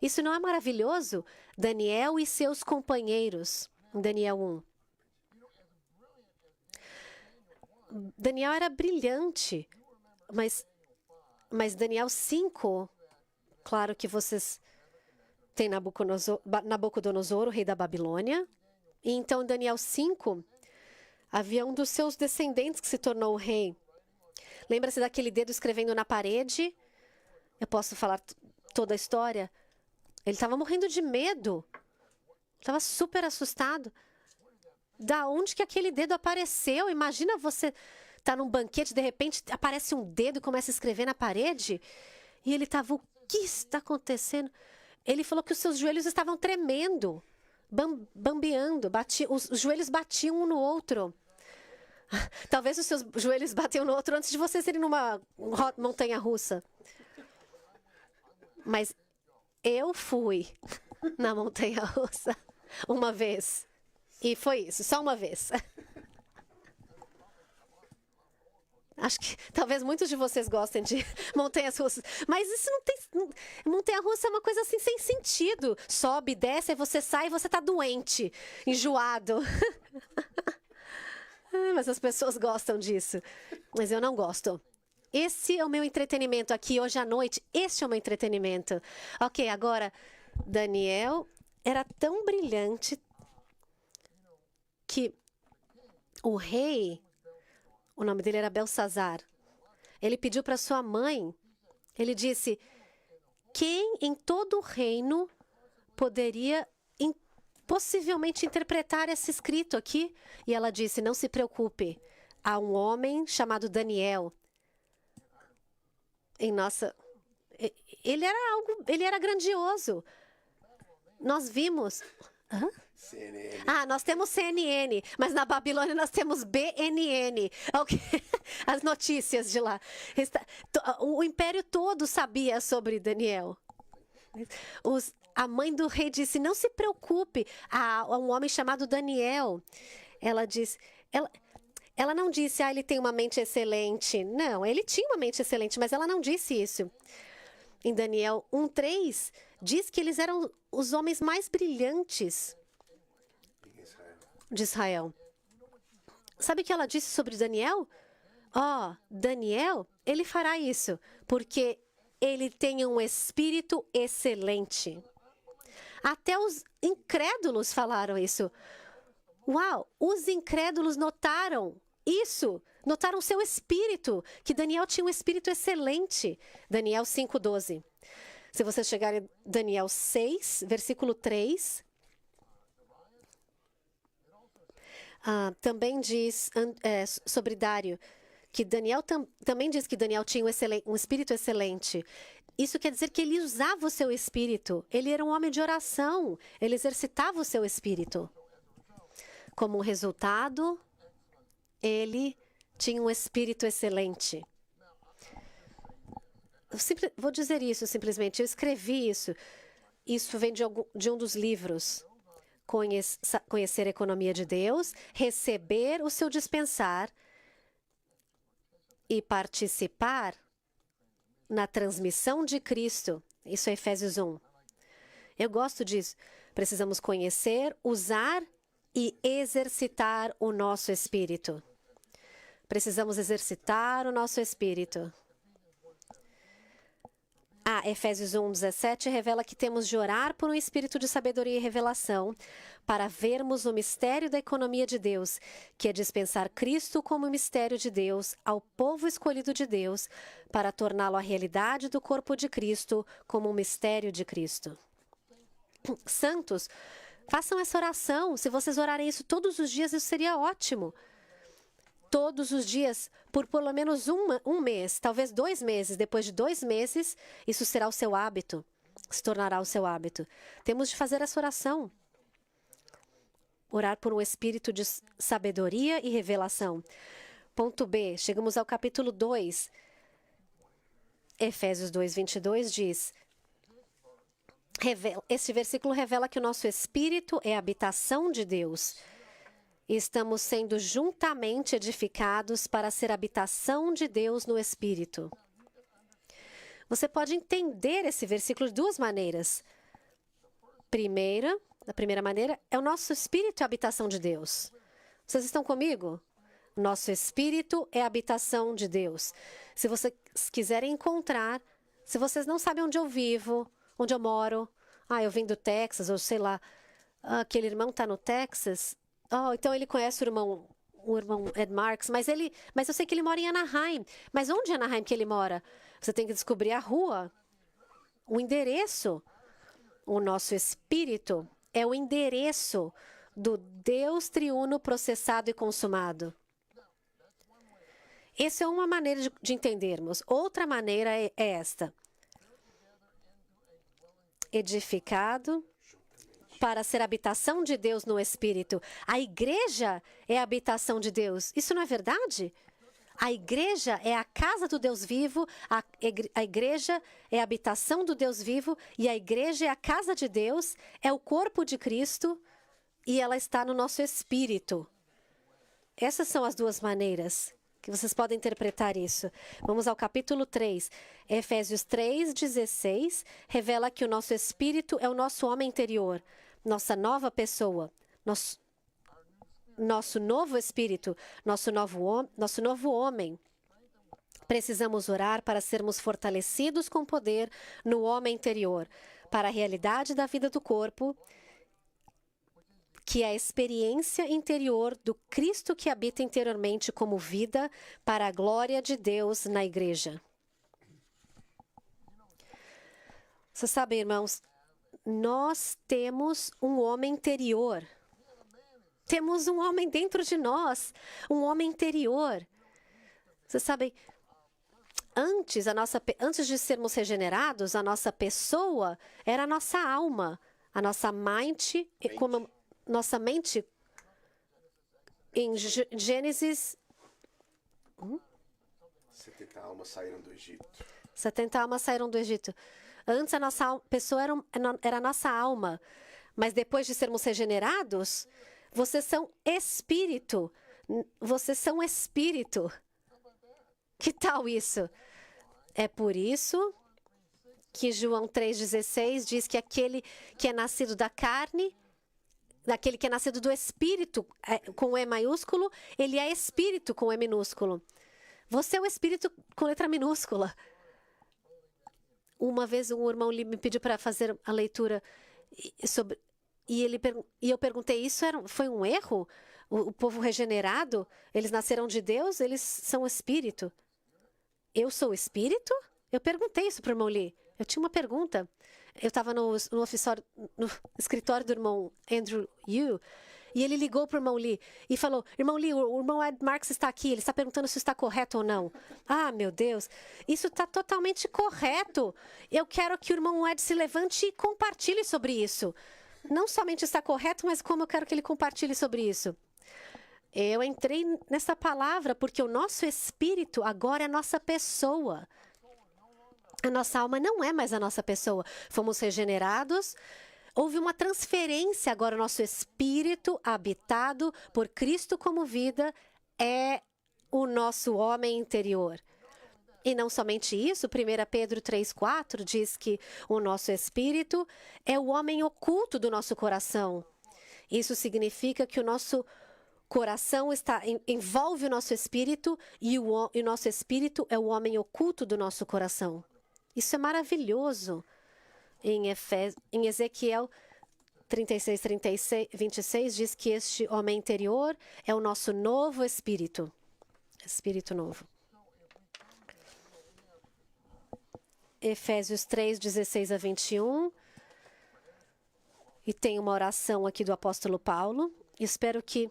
Isso não é maravilhoso? Daniel e seus companheiros. Em Daniel 1. Daniel era brilhante, mas Daniel 5, claro que vocês têm Nabucodonosor, o rei da Babilônia. E então, em Daniel 5, havia um dos seus descendentes que se tornou o rei. Lembra-se daquele dedo escrevendo na parede? Eu posso falar toda a história. Ele estava morrendo de medo. Estava super assustado. Da onde que aquele dedo apareceu? Imagina você tá num banquete, de repente aparece um dedo e começa a escrever na parede. E ele estava, o que está acontecendo? Ele falou que os seus joelhos estavam tremendo, bambeando, os joelhos batiam um no outro. Talvez os seus joelhos batiam no outro antes de vocês irem numa montanha-russa. Mas eu fui na montanha-russa uma vez. E foi isso, só uma vez. Acho que talvez muitos de vocês gostem de montanhas russas. Mas isso não tem. Montanha-russa é uma coisa assim sem sentido. Sobe, desce, aí você sai e você está doente, enjoado. Mas as pessoas gostam disso. Mas eu não gosto. Esse é o meu entretenimento aqui hoje à noite. Este é o meu entretenimento. Ok, agora, Daniel era tão brilhante que o rei, o nome dele era Belsazar, ele pediu para sua mãe, ele disse, quem em todo o reino poderia possivelmente interpretar esse escrito aqui? E ela disse, não se preocupe, há um homem chamado Daniel. Ele era grandioso. Nós vimos... Hã? CNN. Nós temos CNN, mas na Babilônia nós temos BNN. Okay. As notícias de lá. O império todo sabia sobre Daniel. A mãe do rei disse, não se preocupe, há um homem chamado Daniel. Ela disse... Ela não disse, ele tem uma mente excelente. Não, ele tinha uma mente excelente, mas ela não disse isso. Em Daniel 1:3, diz que eles eram os homens mais brilhantes de Israel. Sabe o que ela disse sobre Daniel? Daniel, ele fará isso, porque ele tem um espírito excelente. Até os incrédulos falaram isso. Uau, os incrédulos notaram isso, notaram seu espírito, que Daniel tinha um espírito excelente. Daniel 5:12. Se você chegar em Daniel 6, versículo 3, também diz sobre Dário, que Daniel também diz que Daniel tinha um espírito excelente. Isso quer dizer que ele usava o seu espírito. Ele era um homem de oração. Ele exercitava o seu espírito. Como um resultado, ele tinha um espírito excelente. Vou dizer isso simplesmente. Eu escrevi isso. Isso vem de um dos livros. Conhecer a economia de Deus, receber o seu dispensar e participar na transmissão de Cristo. Isso é Efésios 1. Eu gosto disso. Precisamos conhecer, usar e exercitar o nosso espírito. Precisamos exercitar o nosso espírito. Efésios 1:17 revela que temos de orar por um espírito de sabedoria e revelação para vermos o mistério da economia de Deus, que é dispensar Cristo como mistério de Deus ao povo escolhido de Deus, para torná-lo a realidade do corpo de Cristo como um mistério de Cristo. Santos, façam essa oração. Se vocês orarem isso todos os dias, isso seria ótimo. Todos os dias, por pelo menos um mês, talvez 2 meses. Depois de 2 meses, isso será o seu hábito. Se tornará o seu hábito. Temos de fazer essa oração. Orar por um espírito de sabedoria e revelação. Ponto B. Chegamos ao capítulo 2. Efésios 2:22 diz... Este versículo revela que o nosso espírito é a habitação de Deus. E estamos sendo juntamente edificados para ser habitação de Deus no espírito. Você pode entender esse versículo de 2 maneiras. Da primeira maneira, é o nosso espírito é a habitação de Deus. Vocês estão comigo? Nosso espírito é a habitação de Deus. Se vocês quiserem encontrar, se vocês não sabem onde eu vivo, onde eu moro, eu vim do Texas, ou sei lá, aquele irmão está no Texas, então ele conhece o irmão Ed Marks, mas eu sei que ele mora em Anaheim. Mas onde é Anaheim que ele mora? Você tem que descobrir a rua. o endereço. O nosso espírito é o endereço do Deus triuno processado e consumado. Essa é uma maneira de entendermos. Outra maneira é esta: edificado para ser habitação de Deus no Espírito. A igreja é a habitação de Deus. Isso não é verdade? A igreja é a casa do Deus vivo, a igreja é a habitação do Deus vivo, e a igreja é a casa de Deus, é o corpo de Cristo, e ela está no nosso espírito. Essas são as duas maneiras que vocês podem interpretar isso. Vamos ao capítulo 3. Efésios 3:16 revela que o nosso espírito é o nosso homem interior, nossa nova pessoa, nosso novo espírito, nosso novo homem. Precisamos orar para sermos fortalecidos com poder no homem interior, para a realidade da vida do corpo, que é a experiência interior do Cristo que habita interiormente como vida para a glória de Deus na igreja. Você sabe, irmãos, nós temos um homem interior. Temos um homem dentro de nós, um homem interior. Você sabe, antes de sermos regenerados, a nossa pessoa era a nossa alma, a nossa mente. Nossa mente, em Gênesis... 70 almas saíram do Egito. 70 almas saíram do Egito. Antes, a nossa pessoa era a nossa alma. Mas depois de sermos regenerados, vocês são espírito. Vocês são espírito. Que tal isso? É por isso que João 3,16 diz que aquele que é nascido da carne... Daquele que é nascido do Espírito, com E maiúsculo, ele é Espírito com E minúsculo. Você é o Espírito com letra minúscula. Uma vez um irmão me pediu para fazer a leitura sobre... E eu perguntei, foi um erro? O povo regenerado, eles nasceram de Deus, eles são Espírito. Eu sou Espírito? Eu perguntei isso para o irmão Lee. Eu tinha uma pergunta. Eu estava no escritório do irmão Andrew Yu, e ele ligou para o irmão Lee e falou: Irmão Lee, o irmão Ed Marks está aqui, ele está perguntando se está correto ou não. Ah, meu Deus, isso está totalmente correto. Eu quero que o irmão Ed se levante e compartilhe sobre isso. Não somente está correto, mas como eu quero que ele compartilhe sobre isso. Eu entrei nessa palavra porque o nosso espírito agora é a nossa pessoa. A nossa alma não é mais a nossa pessoa. Fomos regenerados. Houve uma transferência. Agora o nosso espírito, habitado por Cristo como vida, é o nosso homem interior. E não somente isso, 1 Pedro 3,4 diz que o nosso espírito é o homem oculto do nosso coração. Isso significa que o nosso coração envolve o nosso espírito e o nosso espírito é o homem oculto do nosso coração. Isso é maravilhoso. Em Ezequiel 36, 26 diz que este homem interior é o nosso novo espírito. Espírito novo. Efésios 3, 16 a 21. E tem uma oração aqui do apóstolo Paulo. Espero que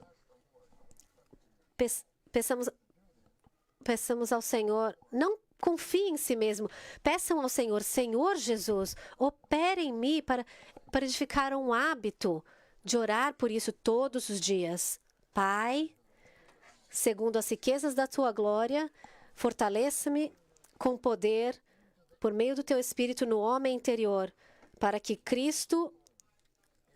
peçamos ao Senhor, não confie em si mesmo. Peçam ao Senhor, Senhor Jesus, opere em mim para edificar um hábito de orar por isso todos os dias. Pai, segundo as riquezas da tua glória, fortaleça-me com poder por meio do teu Espírito no homem interior, para que Cristo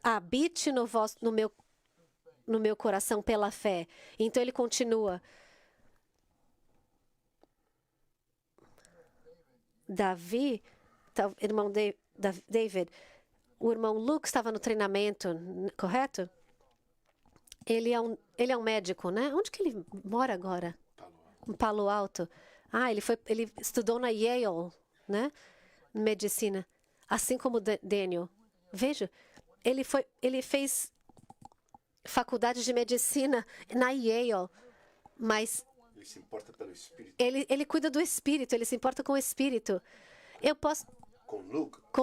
habite no meu coração pela fé. Então ele continua. Davi, irmão David, o irmão Luke estava no treinamento, correto? Ele é um médico, né? Onde que ele mora agora? Em Palo Alto. Ah, ele estudou na Yale, né? Medicina. Assim como Daniel. Veja, ele fez faculdade de medicina na Yale, mas ele se importa pelo espírito. Ele cuida do espírito, ele se importa com o espírito. Com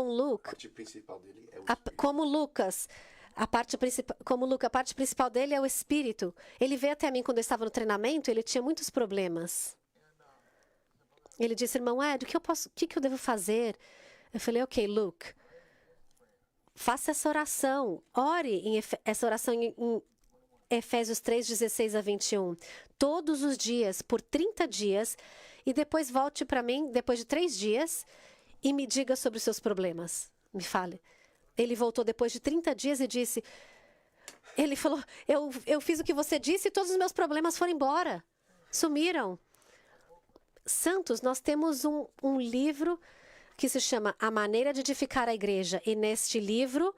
Luke, a parte principal dele é o Espírito. como Lucas, a parte principal dele é o Espírito. Ele veio até mim quando eu estava no treinamento, ele tinha muitos problemas. Ele disse, irmão Ed, o que eu devo fazer? Eu falei, ok, Luke, faça essa oração. Ore essa oração em Efésios 3, 16 a 21. Todos os dias, por 30 dias. E depois volte para mim, depois de 3 dias, e me diga sobre os seus problemas. Me fale. Ele voltou depois de 30 dias e disse... Ele falou, eu fiz o que você disse e todos os meus problemas foram embora. Sumiram. Santos, nós temos um livro que se chama A Maneira de Edificar a Igreja. E neste livro,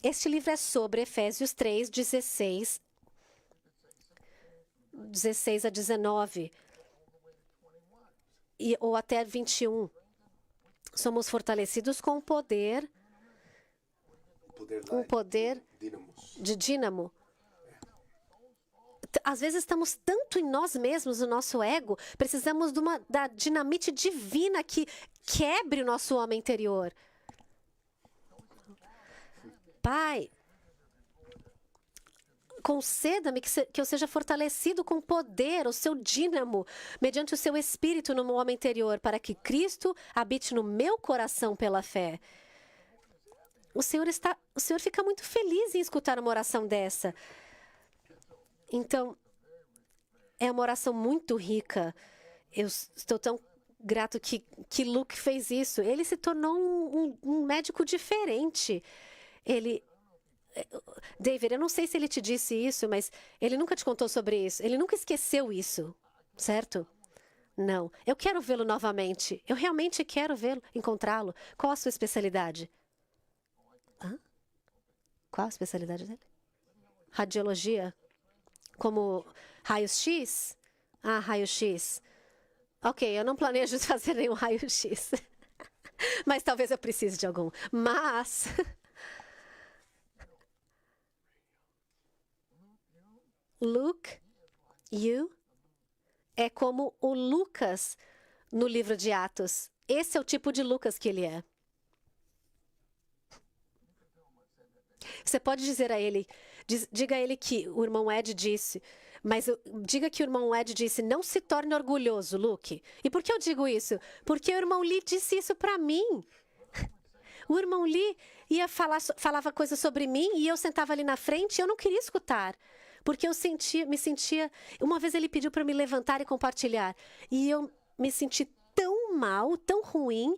este livro é sobre Efésios 3, 16 a 19. Ou até 21. Somos fortalecidos com o poder de dínamo. Às vezes estamos tanto em nós mesmos, no nosso ego, precisamos da dinamite divina que quebre o nosso homem interior. Pai, conceda-me que eu seja fortalecido com poder, o seu dínamo, mediante o seu espírito no meu homem interior, para que Cristo habite no meu coração pela fé. O Senhor fica muito feliz em escutar uma oração dessa. Então, é uma oração muito rica. Eu estou tão grato que Luke fez isso. Ele se tornou um médico diferente. David, eu não sei se ele te disse isso, mas ele nunca te contou sobre isso. Ele nunca esqueceu isso, certo? Não. Eu quero vê-lo novamente. Eu realmente quero vê-lo, encontrá-lo. Qual a sua especialidade? Hã? Qual a especialidade dele? Radiologia? Como raio-x? Ah, raio-x. Ok, eu não planejo fazer nenhum raio-x. Mas talvez eu precise de algum. Mas... Luke, é como o Lucas no livro de Atos. Esse é o tipo de Lucas que ele é. Você pode dizer a ele, diga a ele que o irmão Ed disse, mas diga que o irmão Ed disse, não se torne orgulhoso, Luke. E por que eu digo isso? Porque o irmão Lee disse isso para mim. O irmão Lee falava coisas sobre mim e eu sentava ali na frente e eu não queria escutar. Porque eu me sentia... Uma vez ele pediu para me levantar e compartilhar. E eu me senti tão mal, tão ruim,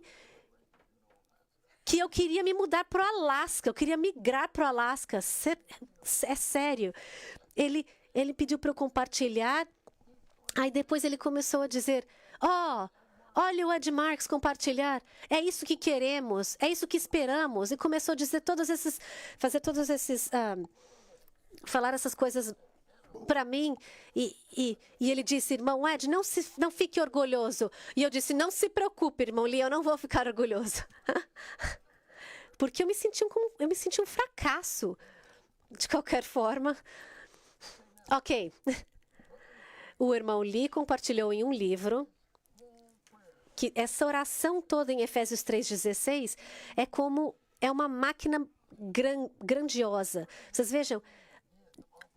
que eu queria me mudar para o Alasca. Eu queria migrar para o Alasca. É sério. Ele pediu para eu compartilhar. Aí depois ele começou a dizer... Olha o Ed Marks compartilhar. É isso que queremos. É isso que esperamos. E começou a dizer falar essas coisas para mim. E ele disse, irmão Ed, não fique orgulhoso. E eu disse, não se preocupe, irmão Lee, eu não vou ficar orgulhoso. Porque eu me senti um fracasso. De qualquer forma. Ok. O irmão Lee compartilhou em um livro que essa oração toda em Efésios 3,16 é uma máquina grandiosa. Vocês vejam,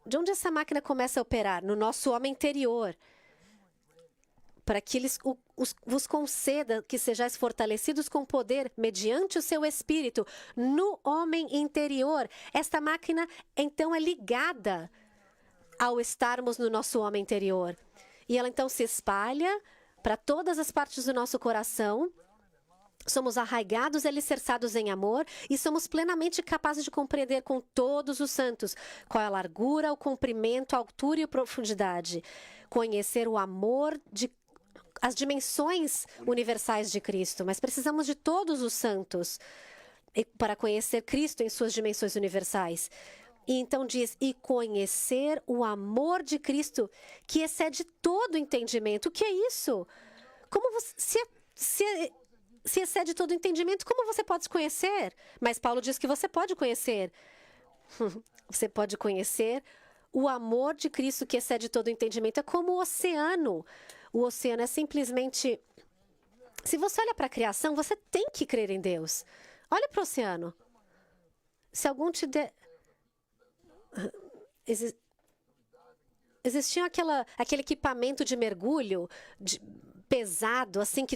de onde essa máquina começa a operar? No nosso homem interior. Para que Ele vos conceda que sejais fortalecidos com poder mediante o seu Espírito no homem interior. Esta máquina, então, é ligada ao estarmos no nosso homem interior. E ela, então, se espalha para todas as partes do nosso coração. Somos arraigados e alicerçados em amor e somos plenamente capazes de compreender com todos os santos qual é a largura, o comprimento, a altura e a profundidade. Conhecer o amor as dimensões universais de Cristo. Mas precisamos de todos os santos para conhecer Cristo em suas dimensões universais. E então diz, e conhecer o amor de Cristo que excede todo entendimento. O que é isso? Como você... Se excede todo entendimento, como você pode se conhecer? Mas Paulo diz que você pode conhecer. Você pode conhecer o amor de Cristo que excede todo entendimento. É como o oceano. O oceano é simplesmente Se você olha para a criação, você tem que crer em Deus. Olha para o oceano. Se algum te der... Existia aquele equipamento de mergulho pesado, assim, que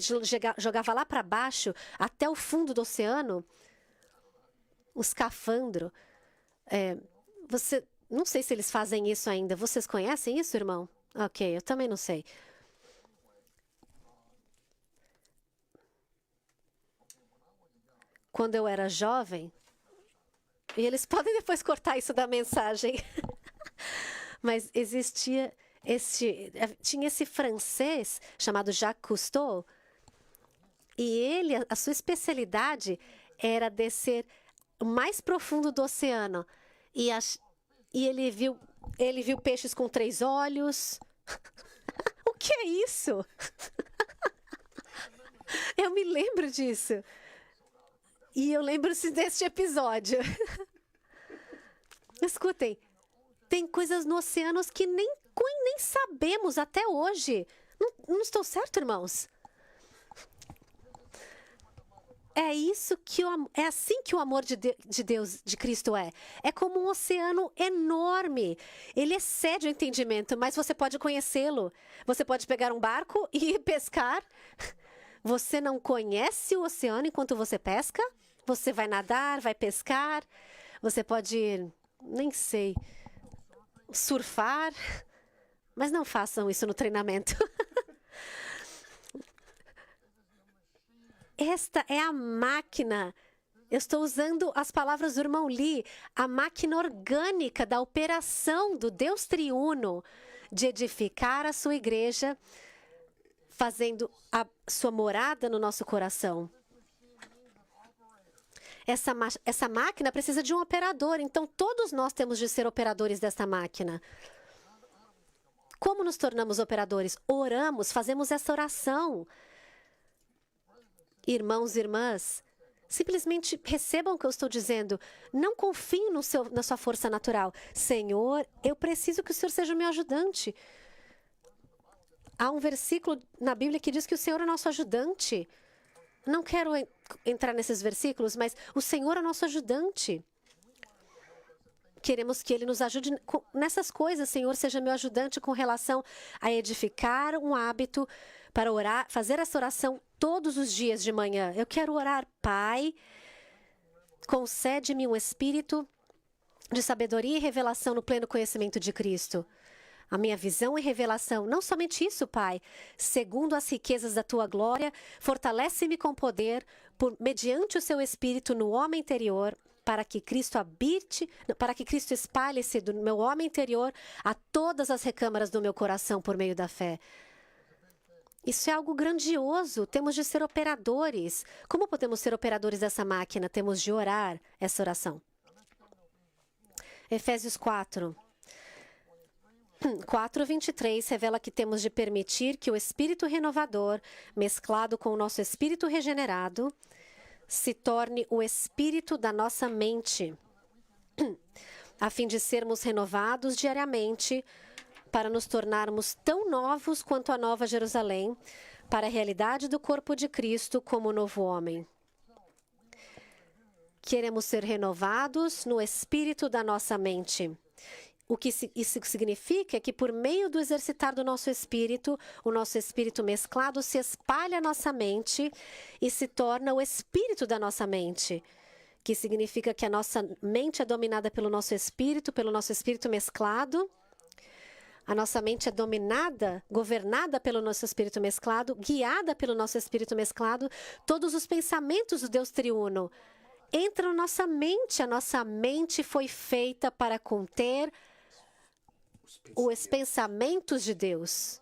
jogava lá para baixo, até o fundo do oceano. O escafandro. Não sei se eles fazem isso ainda. Vocês conhecem isso, irmão? Ok, eu também não sei. Quando eu era jovem, e eles podem depois cortar isso da mensagem, mas tinha esse francês chamado Jacques Cousteau, e a sua especialidade era descer o mais profundo do oceano, e ele viu peixes com 3 olhos. O que é isso? Eu me lembro disso. E eu lembro-se deste episódio. Escutem, tem coisas no oceano que nem sabemos até hoje. Não estou certo, irmãos? É assim que o amor de Deus, de Cristo é. É como um oceano enorme. Ele excede o entendimento, mas você pode conhecê-lo. Você pode pegar um barco e ir pescar. Você não conhece o oceano enquanto você pesca? Você vai nadar, vai pescar. Você pode, nem sei, surfar. Mas não façam isso no treinamento. Esta é a máquina. Eu estou usando as palavras do irmão Lee. A máquina orgânica da operação do Deus triuno de edificar a sua igreja, fazendo a sua morada no nosso coração. Essa máquina precisa de um operador, então todos nós temos de ser operadores dessa máquina. Como nos tornamos operadores? Oramos, fazemos essa oração. Irmãos e irmãs, simplesmente recebam o que eu estou dizendo. Não confiem na sua força natural. Senhor, eu preciso que o Senhor seja o meu ajudante. Há um versículo na Bíblia que diz que o Senhor é nosso ajudante. Não quero entrar nesses versículos, mas o Senhor é nosso ajudante. Queremos que Ele nos ajude nessas coisas. Senhor, seja meu ajudante com relação a edificar um hábito para orar, fazer essa oração todos os dias de manhã. Eu quero orar, Pai, concede-me um espírito de sabedoria e revelação no pleno conhecimento de Cristo. A minha visão e revelação, não somente isso, Pai, segundo as riquezas da Tua glória, fortalece-me com poder, mediante o Seu Espírito no homem interior, para que Cristo espalhe-se do meu homem interior a todas as recâmaras do meu coração por meio da fé. Isso é algo grandioso. Temos de ser operadores. Como podemos ser operadores dessa máquina? Temos de orar essa oração. Efésios 4. 4:23 revela que temos de permitir que o Espírito renovador, mesclado com o nosso Espírito regenerado, se torne o Espírito da nossa mente, a fim de sermos renovados diariamente para nos tornarmos tão novos quanto a Nova Jerusalém, para a realidade do corpo de Cristo como o novo homem. Queremos ser renovados no espírito da nossa mente. O que isso significa é que, por meio do exercitar do nosso espírito, o nosso espírito mesclado se espalha à nossa mente e se torna o espírito da nossa mente, que significa que a nossa mente é dominada pelo nosso espírito mesclado. A nossa mente é dominada, governada pelo nosso espírito mesclado, guiada pelo nosso espírito mesclado. Todos os pensamentos do Deus triuno entram na nossa mente. A nossa mente foi feita para conter os pensamentos de Deus.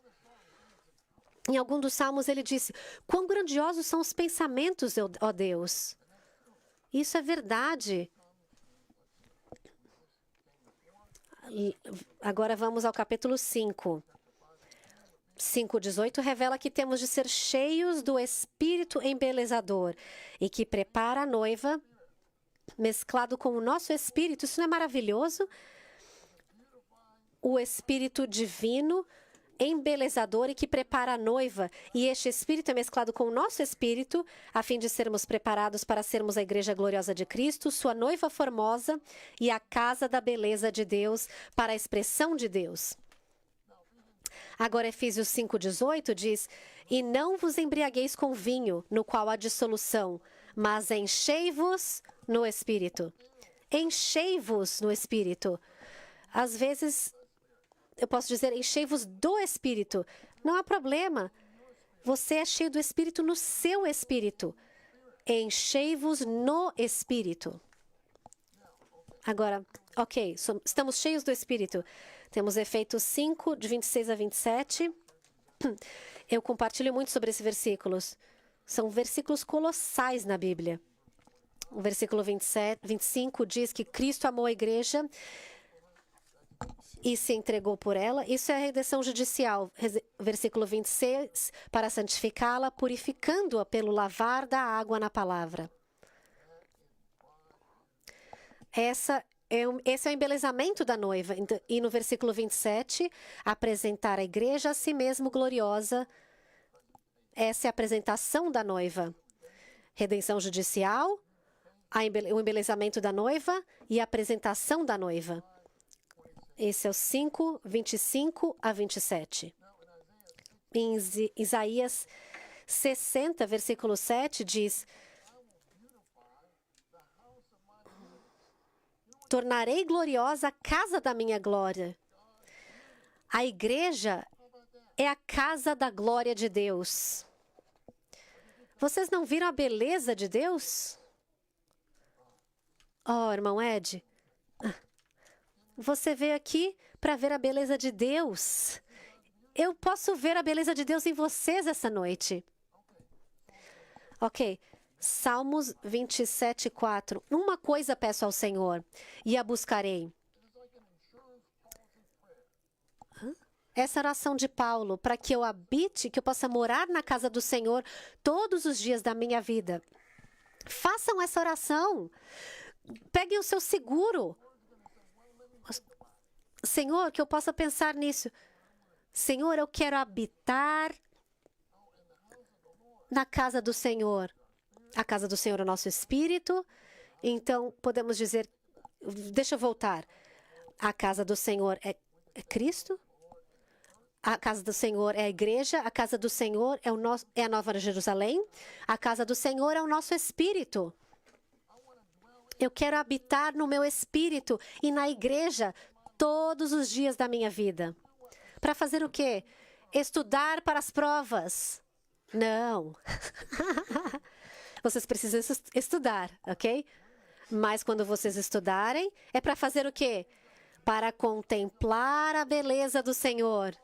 Em algum dos salmos ele disse: quão grandiosos são os pensamentos, ó Deus. Isso é verdade. Agora vamos ao capítulo 5. 5:18 revela que temos de ser cheios do Espírito embelezador e que prepara a noiva, mesclado com o nosso Espírito. Isso não é maravilhoso? O Espírito divino embelezador e que prepara a noiva, e este espírito é mesclado com o nosso espírito, a fim de sermos preparados para sermos a igreja gloriosa de Cristo, sua noiva formosa e a casa da beleza de Deus, para a expressão de Deus. Agora, Efésios 5,18 diz: E não vos embriagueis com vinho, no qual há dissolução, mas enchei-vos no Espírito. Enchei-vos no Espírito. Às vezes, eu posso dizer, enchei-vos do Espírito. Não há problema. Você é cheio do Espírito no seu Espírito. Enchei-vos no Espírito. Agora, ok, estamos cheios do Espírito. Temos Efésios 5, de 26 a 27. Eu compartilho muito sobre esses versículos. São versículos colossais na Bíblia. O versículo 25 diz que Cristo amou a igreja e se entregou por ela. Isso é a redenção judicial. Versículo 26, para santificá-la, purificando-a pelo lavar da água na palavra. Esse é o embelezamento da noiva. E no versículo 27, apresentar a igreja a si mesmo gloriosa. Essa é a apresentação da noiva. Redenção judicial, o embelezamento da noiva e a apresentação da noiva. Esse é o 5, 25 a 27. Em Isaías 60, versículo 7, diz: Tornarei gloriosa a casa da minha glória. A igreja é a casa da glória de Deus. Vocês não viram a beleza de Deus? Oh, irmão Ed, você veio aqui para ver a beleza de Deus. Eu posso ver a beleza de Deus em vocês essa noite. Ok. Salmos 27, 4. Uma coisa peço ao Senhor, e a buscarei. Essa oração de Paulo, para que eu habite, que eu possa morar na casa do Senhor todos os dias da minha vida. Façam essa oração. Peguem o seu seguro. Senhor, que eu possa pensar nisso. Senhor, eu quero habitar na casa do Senhor. A casa do Senhor é o nosso espírito. Então, podemos dizer, deixa eu voltar. A casa do Senhor é Cristo? A casa do Senhor é a igreja, a casa do Senhor é a Nova Jerusalém, a casa do Senhor é o nosso espírito. Eu quero habitar no meu espírito e na igreja todos os dias da minha vida. Para fazer o quê? Estudar para as provas. Não. Vocês precisam estudar, ok? Mas quando vocês estudarem, é para fazer o quê? Para contemplar a beleza do Senhor.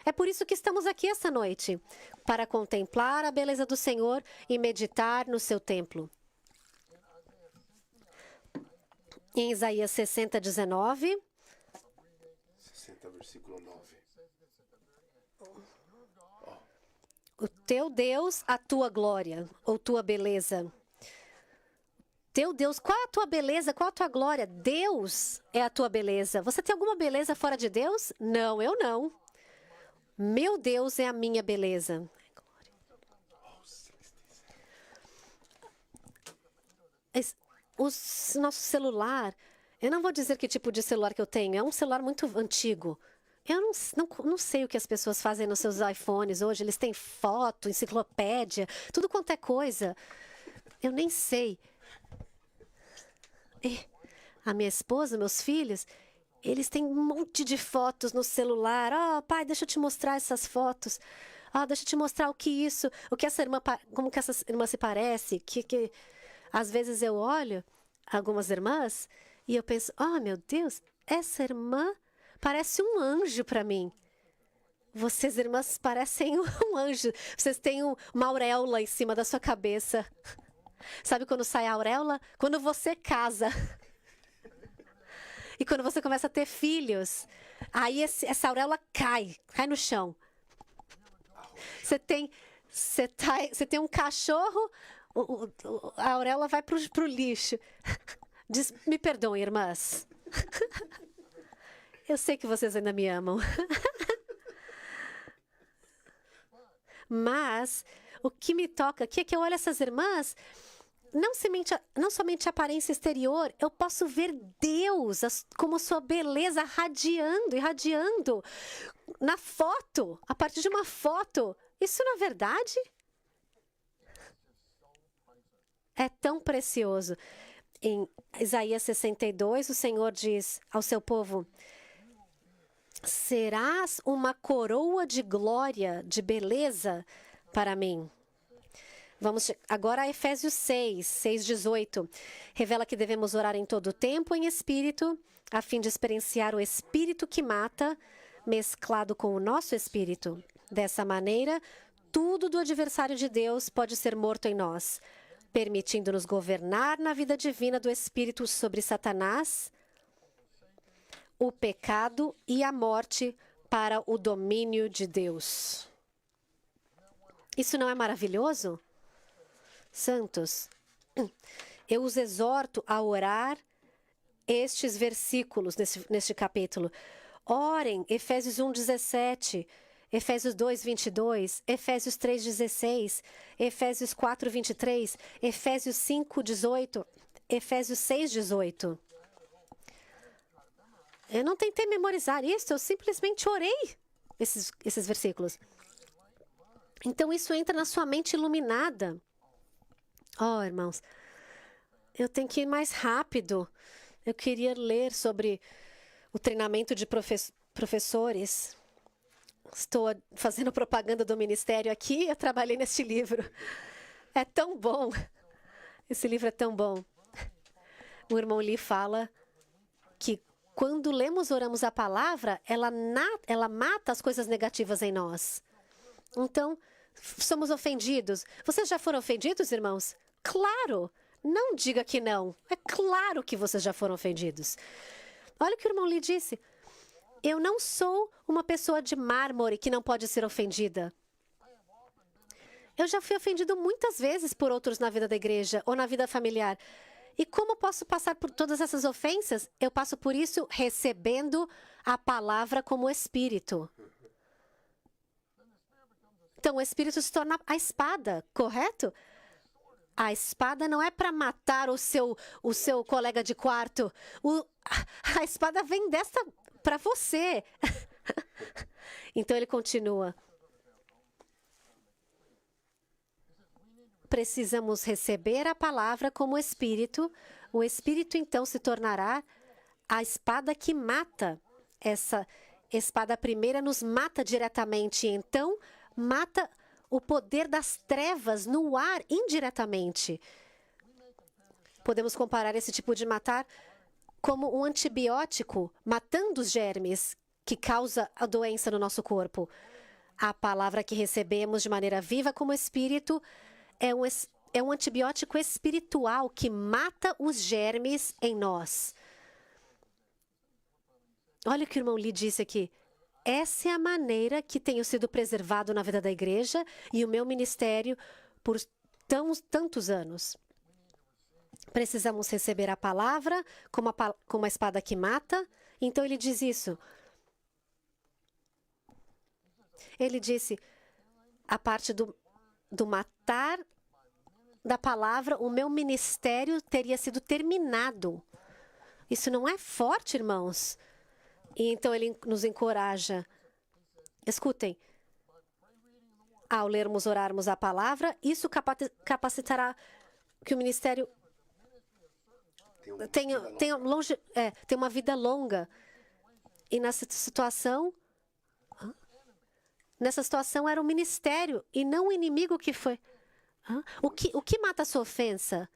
É por isso que estamos aqui essa noite, para contemplar a beleza do Senhor e meditar no seu templo. Em Isaías 60, 19. 60, versículo 9. O teu Deus, a tua glória, ou tua beleza. Teu Deus, qual é a tua beleza? Qual é a tua glória? Deus é a tua beleza. Você tem alguma beleza fora de Deus? Não, eu não. Meu Deus é a minha beleza. O nosso celular, eu não vou dizer que tipo de celular que eu tenho, é um celular muito antigo. Eu não sei o que as pessoas fazem nos seus iPhones hoje. Eles têm foto, enciclopédia, tudo quanto é coisa. Eu nem sei. E a minha esposa, meus filhos, eles têm um monte de fotos no celular. Oh, pai, deixa eu te mostrar essas fotos. Oh, deixa eu te mostrar o que essa irmã, como que essa irmã se parece. Que às vezes eu olho algumas irmãs e eu penso, oh, meu Deus, essa irmã parece um anjo para mim. Vocês, irmãs, parecem um anjo. Vocês têm uma auréola em cima da sua cabeça. Sabe quando sai a auréola? Quando você casa. E quando você começa a ter filhos, aí essa auréola cai no chão. Você tem um cachorro, a auréola vai pro lixo. Me perdoem, irmãs. Eu sei que vocês ainda me amam. Mas o que me toca aqui é que eu olho essas irmãs, não somente a aparência exterior, eu posso ver Deus como sua beleza radiando, irradiando na foto, a partir de uma foto. Isso não é verdade? É tão precioso. Em Isaías 62, o Senhor diz ao seu povo: serás uma coroa de glória, de beleza para mim. Vamos agora a Efésios 6:18. Revela que devemos orar em todo o tempo em espírito, a fim de experienciar o espírito que mata, mesclado com o nosso espírito. Dessa maneira, tudo do adversário de Deus pode ser morto em nós, permitindo-nos governar na vida divina do espírito sobre Satanás, o pecado e a morte para o domínio de Deus. Isso não é maravilhoso? Santos, eu os exorto a orar estes versículos neste capítulo. Orem Efésios 1:17, Efésios 2:22, Efésios 3:16, Efésios 4:23, Efésios 5:18, Efésios 6:18. Eu não tentei memorizar isso, eu simplesmente orei esses versículos. Então isso entra na sua mente iluminada. Oh, irmãos, eu tenho que ir mais rápido. Eu queria ler sobre o treinamento de professores. Estou fazendo propaganda do ministério aqui. Eu trabalhei neste livro. É tão bom. Esse livro é tão bom. O irmão Lee fala que quando lemos, oramos a palavra, ela mata as coisas negativas em nós. Então, somos ofendidos. Vocês já foram ofendidos, irmãos? Claro! Não diga que não. É claro que vocês já foram ofendidos. Olha o que o irmão Lee disse. Eu não sou uma pessoa de mármore que não pode ser ofendida. Eu já fui ofendido muitas vezes por outros na vida da igreja ou na vida familiar. E como posso passar por todas essas ofensas? Eu passo por isso recebendo a palavra como Espírito. Então, o Espírito se torna a espada, correto? A espada não é para matar o seu colega de quarto. A espada vem desta para você. Então, ele continua. Precisamos receber a palavra como Espírito. O Espírito, então, se tornará a espada que mata. Essa espada primeira nos mata diretamente. Então, mata o poder das trevas no ar indiretamente. Podemos comparar esse tipo de matar como um antibiótico matando os germes que causa a doença no nosso corpo. A palavra que recebemos de maneira viva como Espírito é um antibiótico espiritual que mata os germes em nós. Olha o que o irmão Lee disse aqui. Essa é a maneira que tenho sido preservado na vida da igreja e o meu ministério por tantos anos. Precisamos receber a palavra como a espada que mata. Então ele diz isso. Ele disse, a parte do matar da palavra, o meu ministério teria sido terminado. Isso não é forte, irmãos? E então ele nos encoraja. Escutem. Ao lermos, orarmos a palavra, isso capacitará que o ministério tenha uma vida longa. E nessa situação era o ministério e não o inimigo que foi. O que mata a sua ofensa?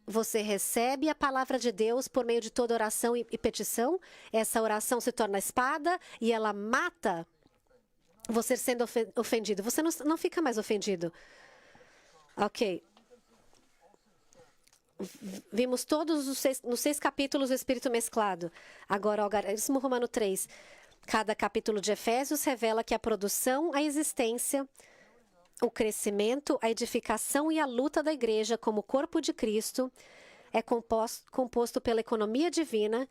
Você recebe a palavra de Deus por meio de toda oração e petição. Essa oração se torna espada e ela mata você sendo ofendido. Você não fica mais ofendido. Ok. Vimos todos nos 6 capítulos do Espírito mesclado. Agora, o algarismo romano 3. Cada capítulo de Efésios revela que a produção, a existência, o crescimento, a edificação e a luta da igreja como corpo de Cristo é composto pela economia divina,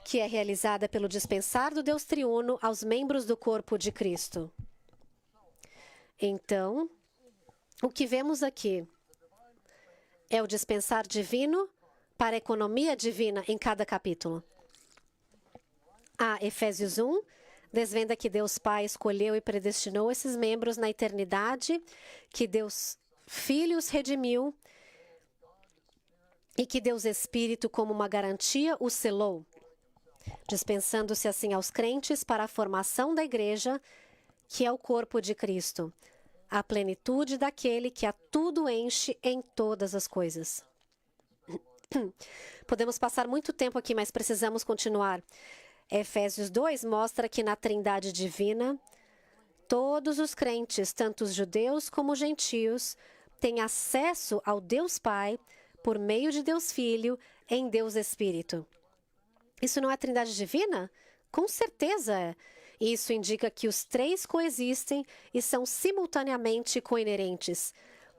que é realizada pelo dispensar do Deus triuno aos membros do corpo de Cristo. Então, o que vemos aqui é o dispensar divino para a economia divina em cada capítulo. Efésios 1 desvenda que Deus Pai escolheu e predestinou esses membros na eternidade, que Deus Filho os redimiu e que Deus Espírito, como uma garantia, os selou, dispensando-se assim aos crentes para a formação da igreja, que é o corpo de Cristo, a plenitude daquele que a tudo enche em todas as coisas. Podemos passar muito tempo aqui, mas precisamos continuar. Efésios 2 mostra que na Trindade Divina, todos os crentes, tanto os judeus como os gentios, têm acesso ao Deus Pai por meio de Deus Filho em Deus Espírito. Isso não é Trindade Divina? Com certeza é. Isso indica que os três coexistem e são simultaneamente coinerentes.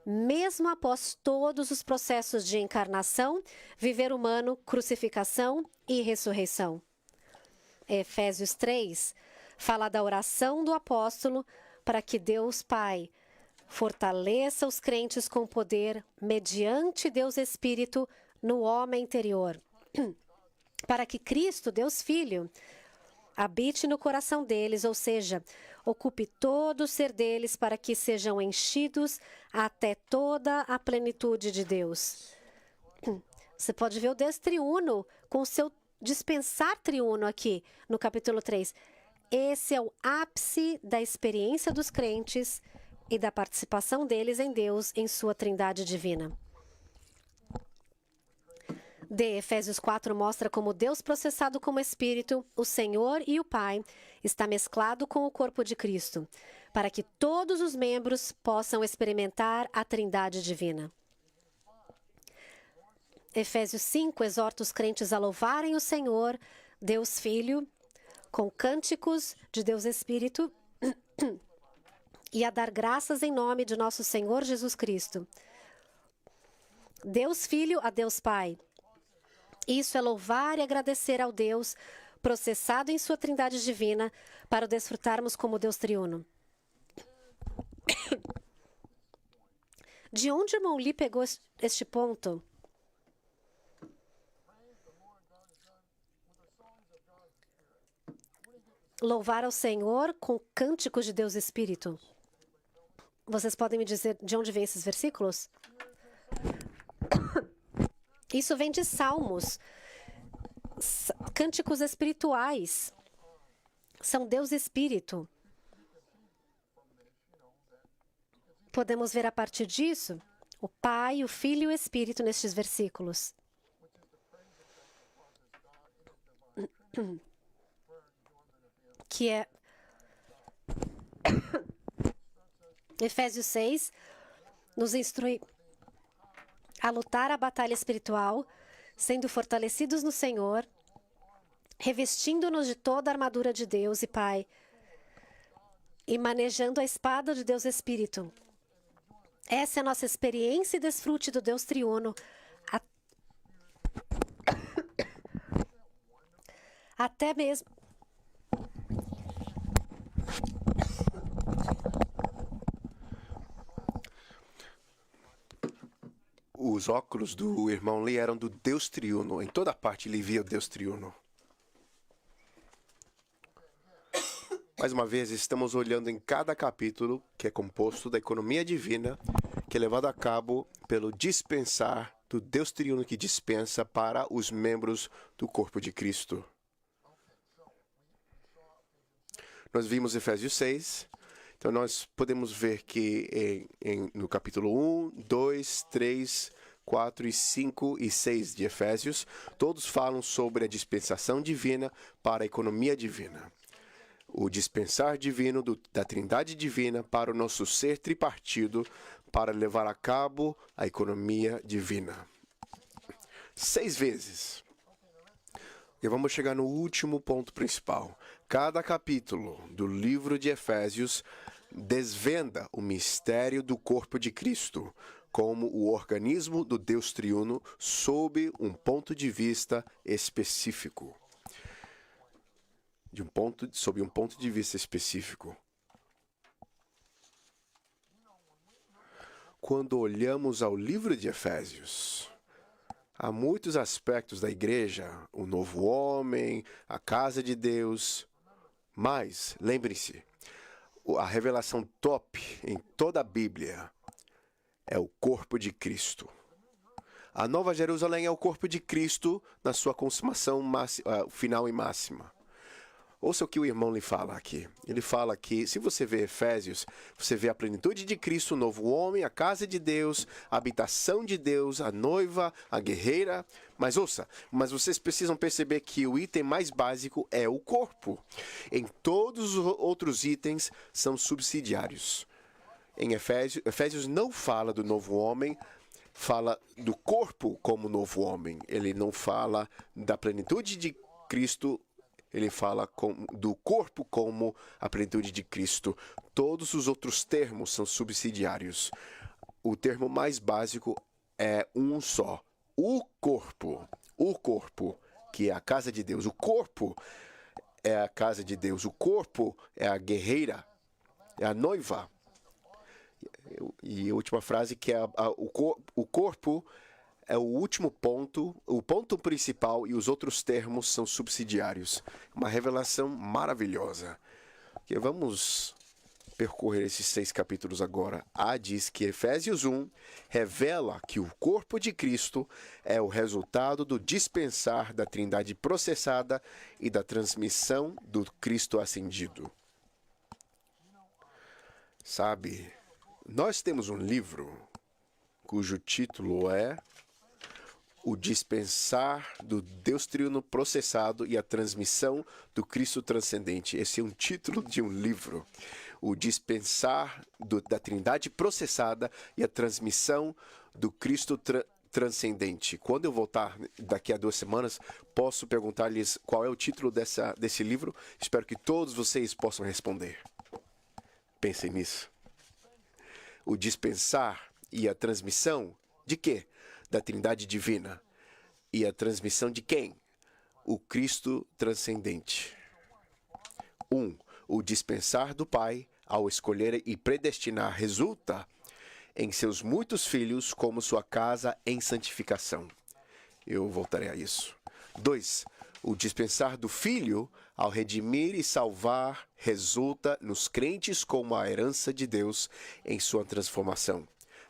Mesmo após todos os processos de encarnação, viver humano, crucificação e ressurreição. Efésios 3 fala da oração do apóstolo para que Deus Pai fortaleça os crentes com poder mediante Deus Espírito no homem interior, para que Cristo, Deus Filho, habite no coração deles, ou seja, ocupe todo o ser deles para que sejam enchidos até toda a plenitude de Deus. Você pode ver o Deus triuno com o seu dispensar triuno aqui no capítulo 3. Esse é o ápice da experiência dos crentes e da participação deles em Deus em sua trindade divina. Efésios 4 mostra como Deus processado como Espírito, o Senhor e o Pai, está mesclado com o corpo de Cristo, para que todos os membros possam experimentar a trindade divina. Efésios 5 exorta os crentes a louvarem o Senhor, Deus Filho, com cânticos de Deus Espírito e a dar graças em nome de nosso Senhor Jesus Cristo. Deus Filho a Deus Pai. Isso é louvar e agradecer ao Deus processado em sua trindade divina para o desfrutarmos como Deus triuno. De onde o irmão Lee pegou este ponto? Louvar ao Senhor com cânticos de Deus Espírito. Vocês podem me dizer de onde vêm esses versículos? Isso vem de Salmos. Cânticos espirituais. São Deus Espírito. Podemos ver a partir disso o Pai, o Filho e o Espírito nestes versículos. Que é Efésios 6 nos instrui a lutar a batalha espiritual, sendo fortalecidos no Senhor, revestindo-nos de toda a armadura de Deus e Pai, e manejando a espada de Deus Espírito. Essa é a nossa experiência e desfrute do Deus triuno. Até mesmo Os óculos do irmão Lee eram do Deus triuno. Em toda parte ele via o Deus triuno. Mais uma vez, estamos olhando em cada capítulo, que é composto da economia divina, que é levado a cabo pelo dispensar do Deus triuno que dispensa para os membros do corpo de Cristo. Nós vimos Efésios 6. Então, nós podemos ver que no capítulo 1, 2, 3, 4, 5 e 6 de Efésios, todos falam sobre a dispensação divina para a economia divina. O dispensar divino da Trindade divina para o nosso ser tripartido para levar a cabo a economia divina. 6 vezes. E vamos chegar no último ponto principal. Cada capítulo do livro de Efésios desvenda o mistério do corpo de Cristo como o organismo do Deus triuno sob um ponto de vista específico. Sob um ponto de vista específico. quando olhamos ao livro de Efésios, há muitos aspectos da igreja, o novo homem, a casa de Deus, mas, lembre-se, a revelação top em toda a Bíblia é o corpo de Cristo. A Nova Jerusalém é o corpo de Cristo na sua consumação final e máxima. Ouça o que o irmão lhe fala aqui. Ele fala que, se você vê Efésios, você vê a plenitude de Cristo, o novo homem, a casa de Deus, a habitação de Deus, a noiva, a guerreira. Mas ouça, vocês precisam perceber que o item mais básico é o corpo. Em todos os outros itens são subsidiários. Em Efésios não fala do novo homem, fala do corpo como novo homem. Ele não fala da plenitude de Cristo. Ele fala do corpo como a plenitude de Cristo. Todos os outros termos são subsidiários. O termo mais básico é um só. O corpo, que é a casa de Deus. O corpo é a casa de Deus. O corpo é a guerreira, é a noiva. E a última frase, que é o corpo é o último ponto, o ponto principal, e os outros termos são subsidiários. Uma revelação maravilhosa. E vamos percorrer esses 6 capítulos agora. Diz que Efésios 1 revela que o corpo de Cristo é o resultado do dispensar da Trindade processada e da transmissão do Cristo ascendido. Sabe, nós temos um livro cujo título é O Dispensar do Deus Trino Processado e a Transmissão do Cristo Transcendente. Esse é um título de um livro. O Dispensar da Trindade Processada e a Transmissão do Cristo Transcendente. Quando eu voltar daqui a 2 semanas, posso perguntar-lhes qual é o título desse livro. Espero que todos vocês possam responder. Pensem nisso. O dispensar e a transmissão de quê? Da Trindade Divina. E a transmissão de quem? O Cristo Transcendente. 1. O dispensar do Pai ao escolher e predestinar resulta em seus muitos filhos como sua casa em santificação. Eu voltarei a isso. 2. O dispensar do Filho ao redimir e salvar resulta nos crentes como a herança de Deus em sua transformação.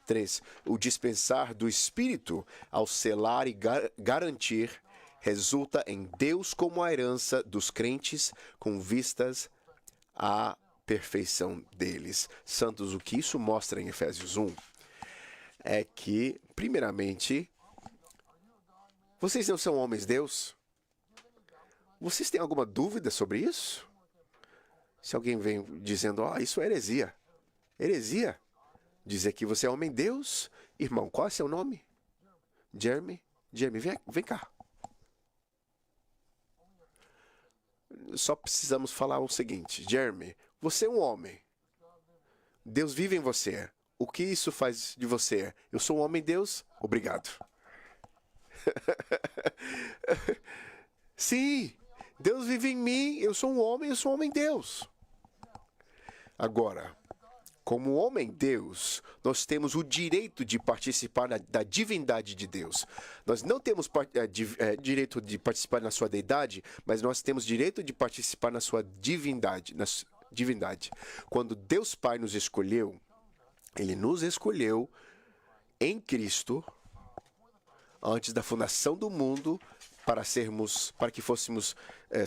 3. O dispensar do Espírito ao selar e garantir resulta em Deus como a herança dos crentes com vistas à perfeição deles. Santos, o que isso mostra em Efésios 1 é que, primeiramente, vocês não são homens-deus? Vocês têm alguma dúvida sobre isso? Se alguém vem dizendo, isso é heresia. Heresia? Dizer que você é homem-deus? Irmão, qual é seu nome? Jeremy? Jeremy, vem cá. Só precisamos falar o seguinte. Jeremy, você é um homem. Deus vive em você. O que isso faz de você? Eu sou um homem-deus? Obrigado. Sim, Deus vive em mim. Eu sou um homem-deus. Agora, como homem-deus, nós temos o direito de participar da divindade de Deus. Nós não temos direito de participar na sua deidade, mas nós temos direito de participar na sua divindade. Quando Deus Pai nos escolheu, Ele nos escolheu em Cristo antes da fundação do mundo para que fôssemos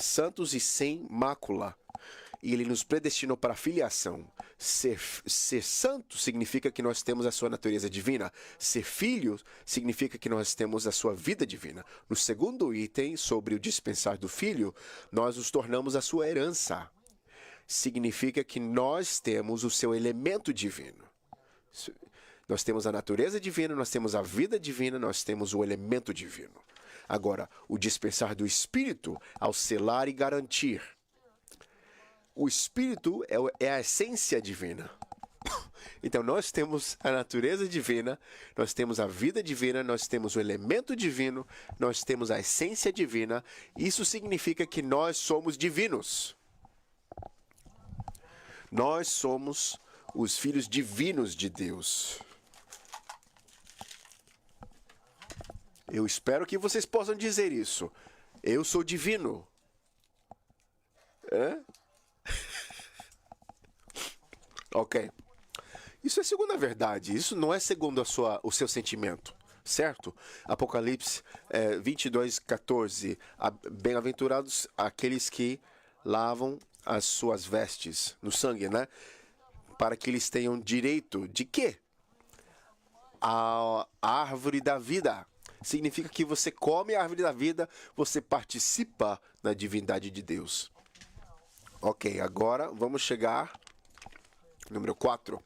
santos e sem mácula. E Ele nos predestinou para a filiação. Ser santo significa que nós temos a sua natureza divina. Ser filho significa que nós temos a sua vida divina. No segundo item, sobre o dispensar do Filho, nós nos tornamos a sua herança. Significa que nós temos o seu elemento divino. Nós temos a natureza divina, nós temos a vida divina, nós temos o elemento divino. Agora, o dispensar do Espírito ao selar e garantir. O Espírito é a essência divina. Então, nós temos a natureza divina, nós temos a vida divina, nós temos o elemento divino, nós temos a essência divina. Isso significa que nós somos divinos. Nós somos os filhos divinos de Deus. Eu espero que vocês possam dizer isso. Eu sou divino. É? Ok. Isso é segundo a verdade. Isso não é segundo o seu sentimento. Certo? Apocalipse 22:14. Bem-aventurados aqueles que lavam as suas vestes no sangue, né? Para que eles tenham direito de quê? A árvore da vida. Significa que você come a árvore da vida, você participa da divindade de Deus. Ok, agora vamos chegar número 4.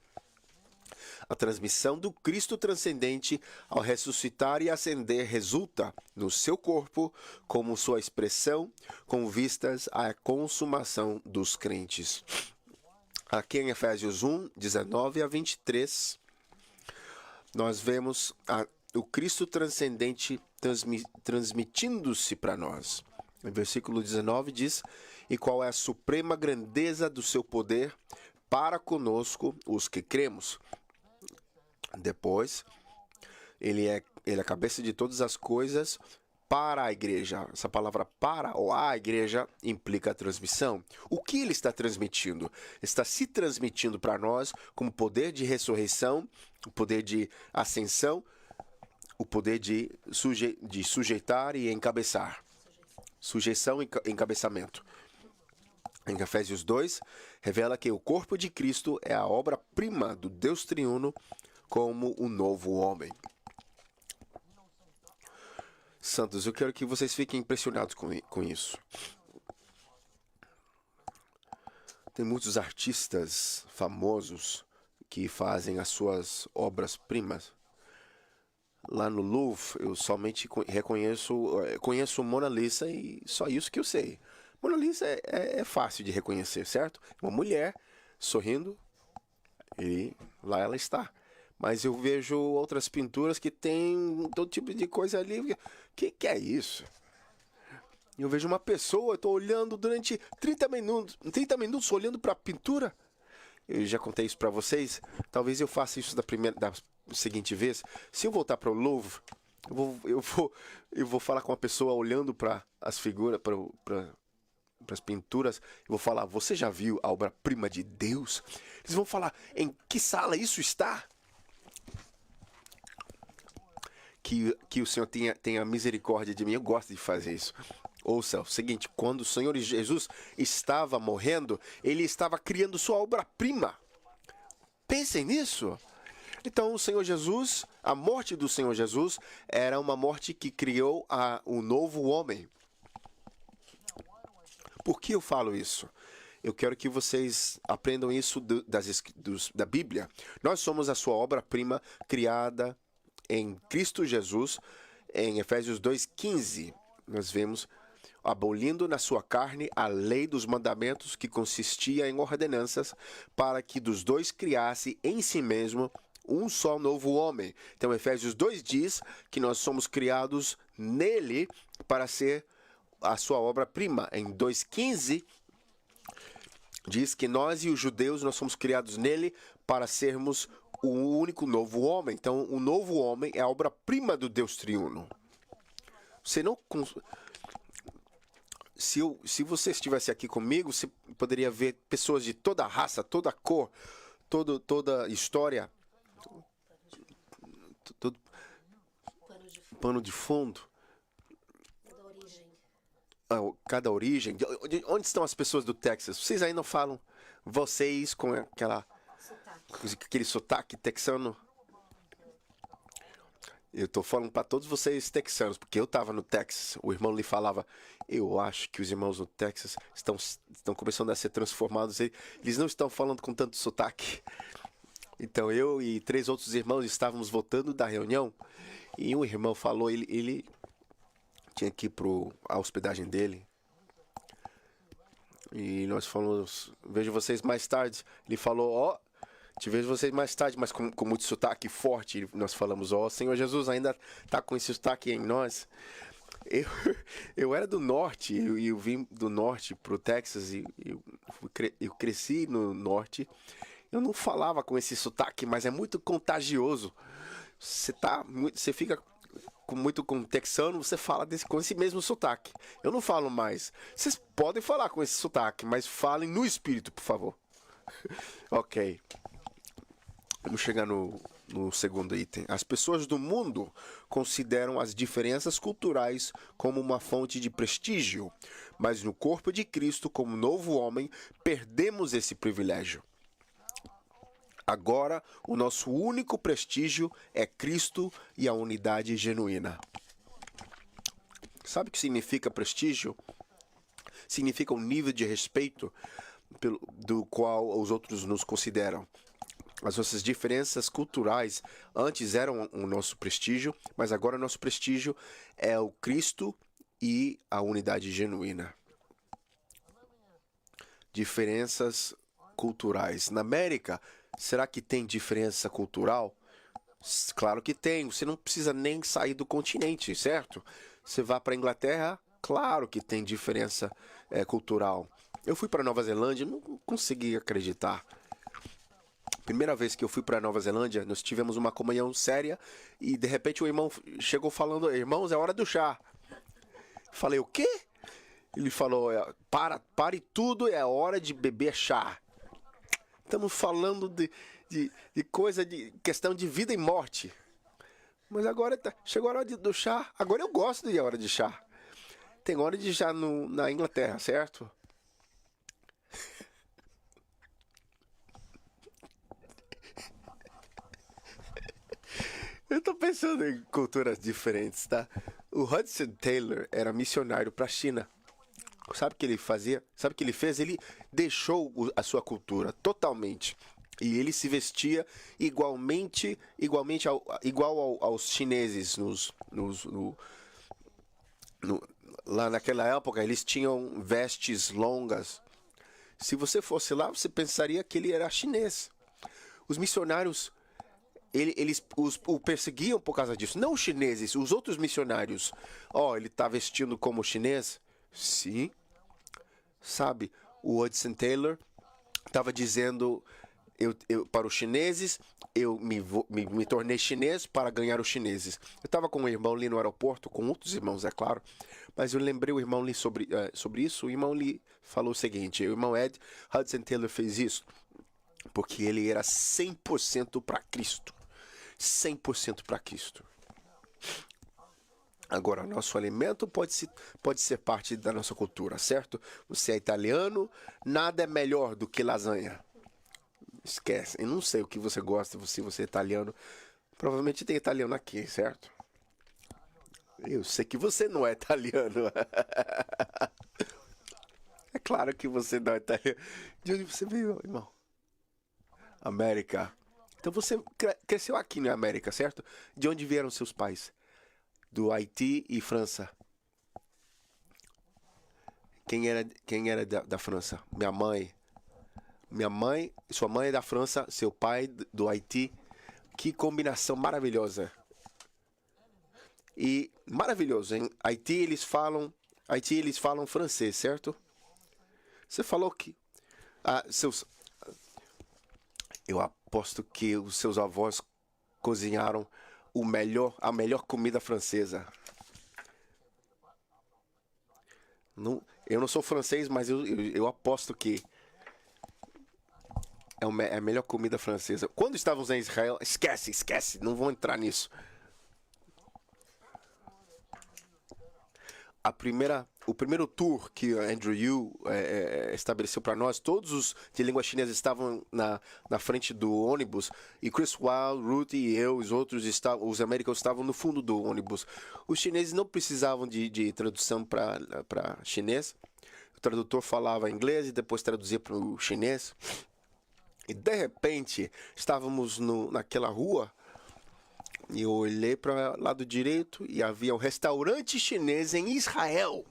A transmissão do Cristo transcendente ao ressuscitar e ascender resulta no seu corpo como sua expressão com vistas à consumação dos crentes. Aqui em Efésios 1:19-23, nós vemos o Cristo transcendente transmitindo-se para nós. No versículo 19 diz: e qual é a suprema grandeza do seu poder para conosco, os que cremos. Depois, ele é a cabeça de todas as coisas para a igreja. Essa palavra para ou a igreja implica a transmissão. O que ele está transmitindo? Está se transmitindo para nós como poder de ressurreição, o poder de ascensão, o poder de sujeitar e encabeçar. Sujeição e encabeçamento. Em Efésios 2, revela que o corpo de Cristo é a obra-prima do Deus triuno como o novo homem. Santos, eu quero que vocês fiquem impressionados com isso. Tem muitos artistas famosos que fazem as suas obras-primas. Lá no Louvre, eu somente conheço Mona Lisa e só isso que eu sei. Mona Lisa é fácil de reconhecer, certo? Uma mulher sorrindo e lá ela está. Mas eu vejo outras pinturas que tem todo tipo de coisa ali. O que é isso? Eu vejo uma pessoa, estou olhando durante 30 minutos olhando para a pintura. Eu já contei isso para vocês. Talvez eu faça isso da seguinte vez. Se eu voltar para o Louvre, eu vou falar com a pessoa olhando para as figuras, para as pinturas. Eu vou falar: você já viu a obra-prima de Deus? Eles vão falar: em que sala isso está? Que o Senhor tenha misericórdia de mim. Eu gosto de fazer isso. Ouça, o seguinte: quando o Senhor Jesus estava morrendo, ele estava criando sua obra-prima. Pensem nisso. Então, o Senhor Jesus, a morte do Senhor Jesus, era uma morte que criou o novo homem. Por que eu falo isso? Eu quero que vocês aprendam isso da Bíblia. Nós somos a sua obra-prima criada em Cristo Jesus. Em Efésios 2:15, nós vemos: abolindo na sua carne a lei dos mandamentos que consistia em ordenanças, para que dos dois criasse em si mesmo um só novo homem. Então, Efésios 2 diz que nós somos criados nele para ser a sua obra-prima. Em 2:15 diz que nós e os judeus, nós somos criados nele para sermos o único novo homem. Então, o novo homem é a obra-prima do Deus triuno. Se você estivesse aqui comigo, você poderia ver pessoas de toda raça, toda cor, toda história, todo pano de fundo. Cada origem. Onde estão as pessoas do Texas? Vocês ainda falam vocês com aquele sotaque texano? Eu estou falando para todos vocês texanos, porque eu estava no Texas. O irmão lhe falava: eu acho que os irmãos no Texas estão começando a ser transformados. Eles não estão falando com tanto sotaque. Então eu e 3 outros irmãos estávamos voltando da reunião e um irmão falou, ele tinha que ir para a hospedagem dele. E nós falamos: vejo vocês mais tarde. Ele falou: te vejo vocês mais tarde, mas com muito sotaque forte. E nós falamos: Senhor Jesus ainda está com esse sotaque em nós. Eu era do norte, eu vim do norte para o Texas e eu cresci no norte. Eu não falava com esse sotaque, mas é muito contagioso. Você fica muito com texano, você fala com esse mesmo sotaque. Eu não falo mais. Vocês podem falar com esse sotaque, mas falem no espírito, por favor. Ok. Vamos chegar no segundo item. As pessoas do mundo consideram as diferenças culturais como uma fonte de prestígio, mas no corpo de Cristo, como novo homem, perdemos esse privilégio. Agora, o nosso único prestígio é Cristo e a unidade genuína. Sabe o que significa prestígio? Significa um nível de respeito do qual os outros nos consideram. As nossas diferenças culturais antes eram o nosso prestígio, mas agora o nosso prestígio é o Cristo e a unidade genuína. Diferenças culturais. Na América, será que tem diferença cultural? Claro que tem. Você não precisa nem sair do continente, certo? Você vai para a Inglaterra, claro que tem diferença cultural. Eu fui para Nova Zelândia, não consegui acreditar. Primeira vez que eu fui para Nova Zelândia, nós tivemos uma comunhão séria e de repente o irmão chegou falando: irmãos, é hora do chá. Falei: o quê? Ele falou: pare tudo, é hora de beber chá. Estamos falando de coisa, de questão de vida e morte. Mas agora chegou a hora do chá. Agora eu gosto de hora de chá. Tem hora de chá na Inglaterra, certo? Eu tô pensando em culturas diferentes, tá? O Hudson Taylor era missionário para a China. Sabe o que ele fazia? Sabe o que ele fez? Ele deixou a sua cultura totalmente. E ele se vestia igual aos chineses. Lá naquela época, eles tinham vestes longas. Se você fosse lá, você pensaria que ele era chinês. Os missionários eles o perseguiam por causa disso. Não os chineses, os outros missionários. Ele está vestindo como chinês? Sim. Sabe, o Hudson Taylor estava dizendo para os chineses, eu me tornei chinês para ganhar os chineses. Eu estava com um irmão ali no aeroporto, com outros irmãos, é claro, mas eu lembrei o irmão ali sobre isso. O irmão ali falou o seguinte: o irmão Ed, Hudson Taylor fez isso porque ele era 100% para Cristo. 100% para Cristo. Agora, nosso alimento pode ser parte da nossa cultura, certo? Você é italiano, nada é melhor do que lasanha. Esquece. Eu não sei o que você gosta, se você é italiano. Provavelmente tem italiano aqui, certo? Eu sei que você não é italiano. É claro que você não é italiano. De onde você veio, irmão? América. Então você cresceu aqui na América, certo? De onde vieram seus pais? Do Haiti e França. Quem era da França? Minha mãe. Sua mãe é da França, seu pai do Haiti. Que combinação maravilhosa. E maravilhoso, hein? Haiti eles falam francês, certo? Você falou que eu aposto que os seus avós cozinharam a melhor comida francesa. Eu não sou francês, mas eu aposto que é a melhor comida francesa. Quando estávamos em Israel, esquece, não vou entrar nisso. O primeiro tour que Andrew Yu estabeleceu para nós, todos os de língua chinesa estavam na frente do ônibus, e Chris Wilde, Ruth e eu, os americanos estavam no fundo do ônibus. Os chineses não precisavam de tradução para chinês. O tradutor falava inglês e depois traduzia para o chinês. E de repente, estávamos naquela rua, e eu olhei para o lado direito e havia um restaurante chinês em Israel.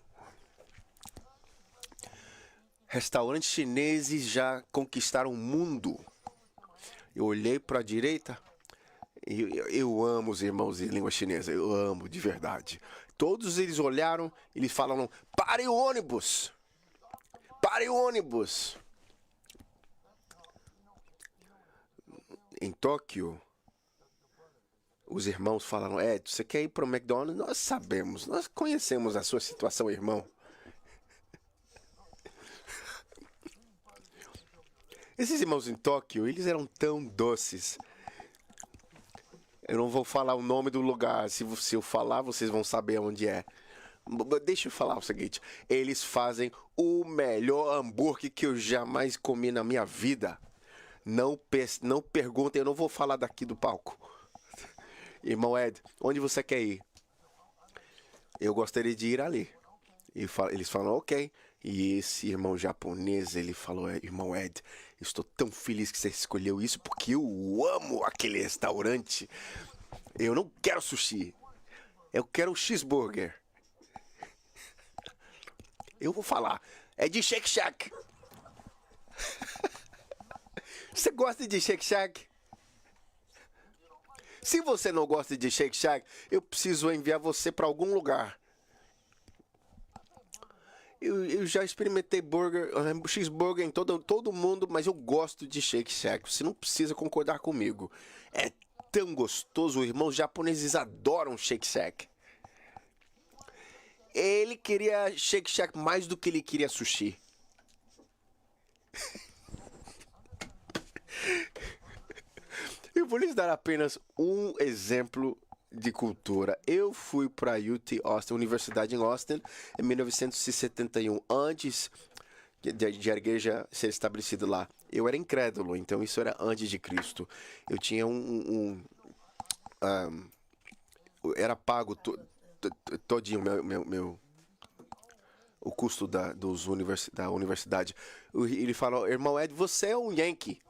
Restaurantes chineses já conquistaram o mundo. Eu olhei para a direita e eu amo os irmãos de língua chinesa. Eu amo, de verdade. Todos eles olharam e eles falaram: pare o ônibus! Pare o ônibus! Em Tóquio, os irmãos falaram, você quer ir para o McDonald's? Nós sabemos, nós conhecemos a sua situação, irmão. Esses irmãos em Tóquio, eles eram tão doces. Eu não vou falar o nome do lugar. Se eu falar, vocês vão saber onde é. Deixa eu falar o seguinte. Eles fazem o melhor hambúrguer que eu jamais comi na minha vida. Não perguntem, eu não vou falar daqui do palco. Irmão Ed, onde você quer ir? Eu gostaria de ir ali. E eles falam, ok. E esse irmão japonês, ele falou, irmão Ed, estou tão feliz que você escolheu isso porque eu amo aquele restaurante. Eu não quero sushi. Eu quero cheeseburger. Eu vou falar, é de Shake Shack. Você gosta de Shake Shack? Se você não gosta de Shake Shack, eu preciso enviar você para algum lugar. Eu já experimentei cheeseburger em todo mundo, mas eu gosto de Shake Shack. Você não precisa concordar comigo. É tão gostoso. Os irmãos japoneses adoram Shake Shack. Ele queria Shake Shack mais do que ele queria sushi. Eu vou lhes dar apenas um exemplo de cultura. Eu fui para UT Austin, Universidade em Austin, em 1971, antes de a igreja ser estabelecida lá. Eu era incrédulo, então isso era antes de Cristo. Eu tinha era pago todinho o custo da universidade. Ele falou, irmão Ed, você é um Yankee.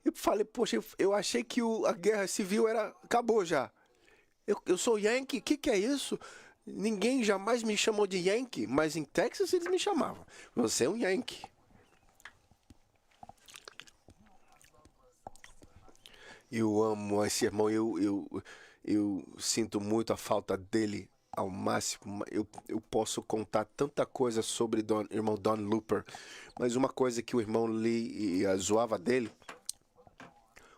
Eu falei, poxa, eu achei que a guerra civil acabou já. Eu sou Yankee? O que é isso? Ninguém jamais me chamou de Yankee, mas em Texas eles me chamavam. Você é um Yankee. Eu amo esse irmão, eu sinto muito a falta dele ao máximo. Eu posso contar tanta coisa sobre irmão Don Looper, mas uma coisa que o irmão Lee zoava dele,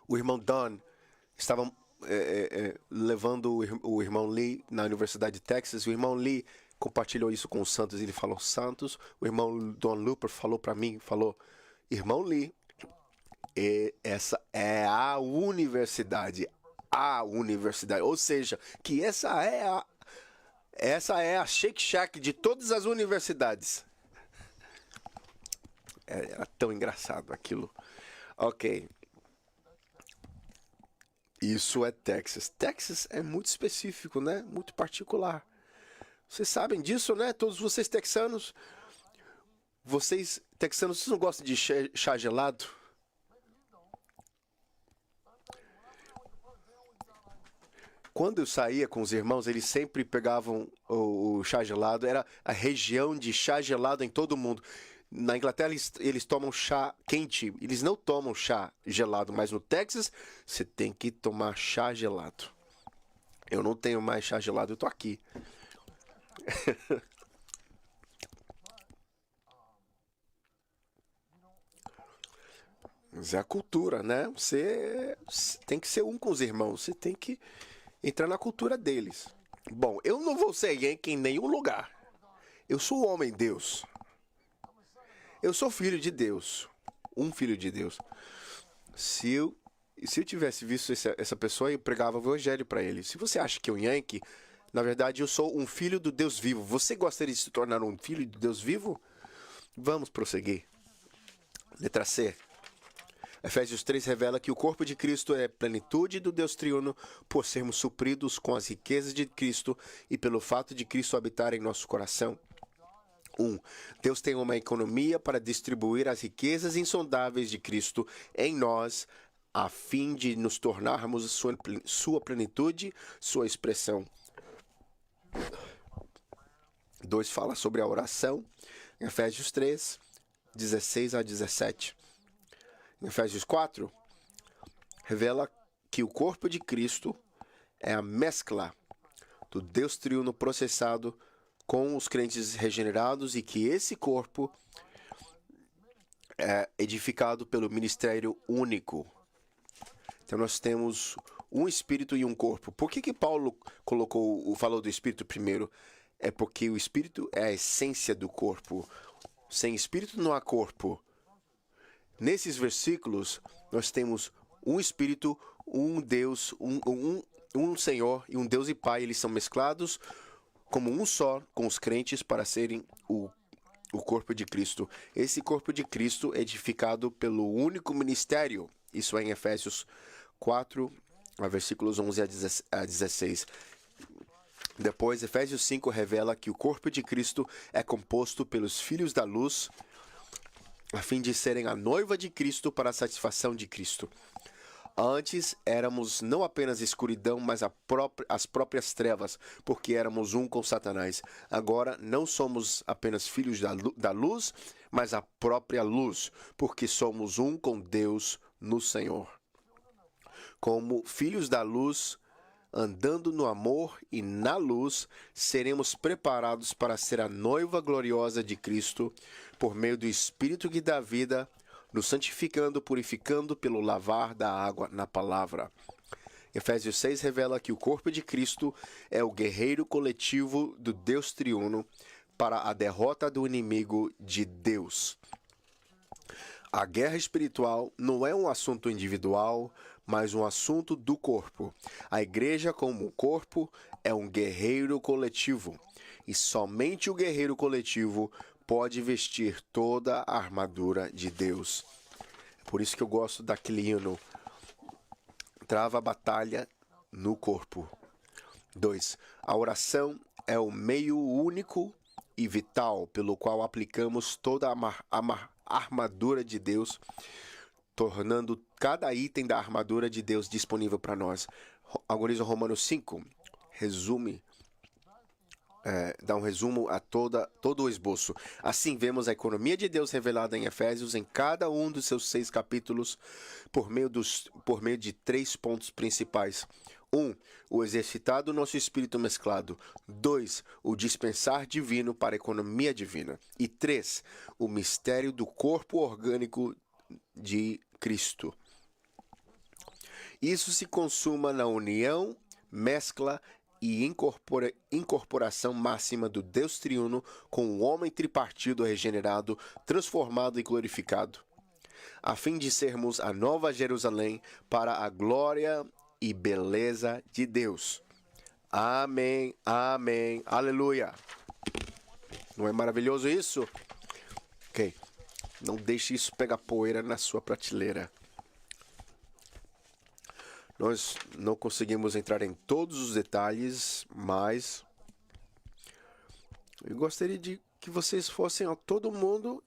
o irmão Don estava levando o irmão Lee na Universidade de Texas. O irmão Lee compartilhou isso com os Santos. Ele falou, Santos, o irmão Don Looper falou para mim, falou, irmão Lee, essa é a universidade, ou seja, que essa é a Shake Shack de todas as universidades. Era tão engraçado aquilo. Ok. Isso é Texas. Texas é muito específico, né? Muito particular. Vocês sabem disso, né? Todos vocês texanos. Vocês não gostam de chá gelado? Quando eu saía com os irmãos, eles sempre pegavam o chá gelado. Era a região de chá gelado em todo mundo. Na Inglaterra, eles tomam chá quente. Eles não tomam chá gelado. Mas no Texas, você tem que tomar chá gelado. Eu não tenho mais chá gelado. Eu tô aqui. Mas é a cultura, né? Você tem que ser um com os irmãos. Você tem que entrar na cultura deles. Bom, eu não vou ser Yankee em nenhum lugar. Eu sou o homem Deus. Eu sou filho de Deus. Um filho de Deus. Se eu tivesse visto essa pessoa, eu pregava o evangelho para ele. Se você acha que é um Yankee, na verdade eu sou um filho do Deus vivo. Você gostaria de se tornar um filho do Deus vivo? Vamos prosseguir. Letra C. Efésios 3 revela que o corpo de Cristo é plenitude do Deus triuno por sermos supridos com as riquezas de Cristo e pelo fato de Cristo habitar em nosso coração. 1. Deus tem uma economia para distribuir as riquezas insondáveis de Cristo em nós, a fim de nos tornarmos sua plenitude, sua expressão. 2. Fala sobre a oração, Efésios 3, 16 a 17. Efésios 4 revela que o corpo de Cristo é a mescla do Deus triuno processado com os crentes regenerados e que esse corpo é edificado pelo ministério único. Então nós temos um espírito e um corpo. Por que Paulo falou do espírito primeiro? É porque o espírito é a essência do corpo. Sem espírito não há corpo. Nesses versículos, nós temos um espírito, um Deus, um Senhor e um Deus e Pai. Eles são mesclados como um só com os crentes para serem o corpo de Cristo. Esse corpo de Cristo é edificado pelo único ministério. Isso é em Efésios 4, versículos 11 a 16. Depois, Efésios 5 revela que o corpo de Cristo é composto pelos filhos da luz, a fim de serem a noiva de Cristo para a satisfação de Cristo. Antes éramos não apenas escuridão, mas as próprias trevas, porque éramos um com Satanás. Agora não somos apenas filhos da luz, mas a própria luz, porque somos um com Deus no Senhor. Como filhos da luz, andando no amor e na luz, seremos preparados para ser a noiva gloriosa de Cristo, por meio do Espírito que dá vida, nos santificando, purificando pelo lavar da água na palavra. Efésios 6 revela que o corpo de Cristo é o guerreiro coletivo do Deus triuno para a derrota do inimigo de Deus. A guerra espiritual não é um assunto individual, mas um assunto do corpo. A igreja, como corpo, é um guerreiro coletivo. E somente o guerreiro coletivo pode vestir toda a armadura de Deus. Por isso que eu gosto daquele hino. Trava a batalha no corpo. 2. A oração é o meio único e vital pelo qual aplicamos toda a armadura de Deus, tornando cada item da armadura de Deus disponível para nós. Agora, Romanos 5 dá um resumo a todo o esboço. Assim, vemos a economia de Deus revelada em Efésios em cada um dos seus 6 capítulos por meio de 3 pontos principais. 1. O exercitar do nosso espírito mesclado. 2. O dispensar divino para a economia divina. E 3. O mistério do corpo orgânico de Cristo. Isso se consuma na união, mescla e incorporação máxima do Deus triuno com o homem tripartido regenerado, transformado e glorificado, a fim de sermos a nova Jerusalém para a glória e beleza de Deus. Amém, amém, aleluia. Não é maravilhoso isso? Ok, não deixe isso pegar poeira na sua prateleira. Nós não conseguimos entrar em todos os detalhes, mas eu gostaria de que vocês fossem todo mundo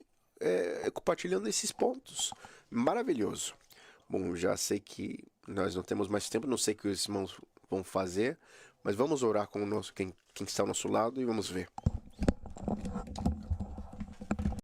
compartilhando esses pontos. Maravilhoso. Bom, já sei que nós não temos mais tempo, não sei o que os irmãos vão fazer, mas vamos orar com quem está ao nosso lado e vamos ver.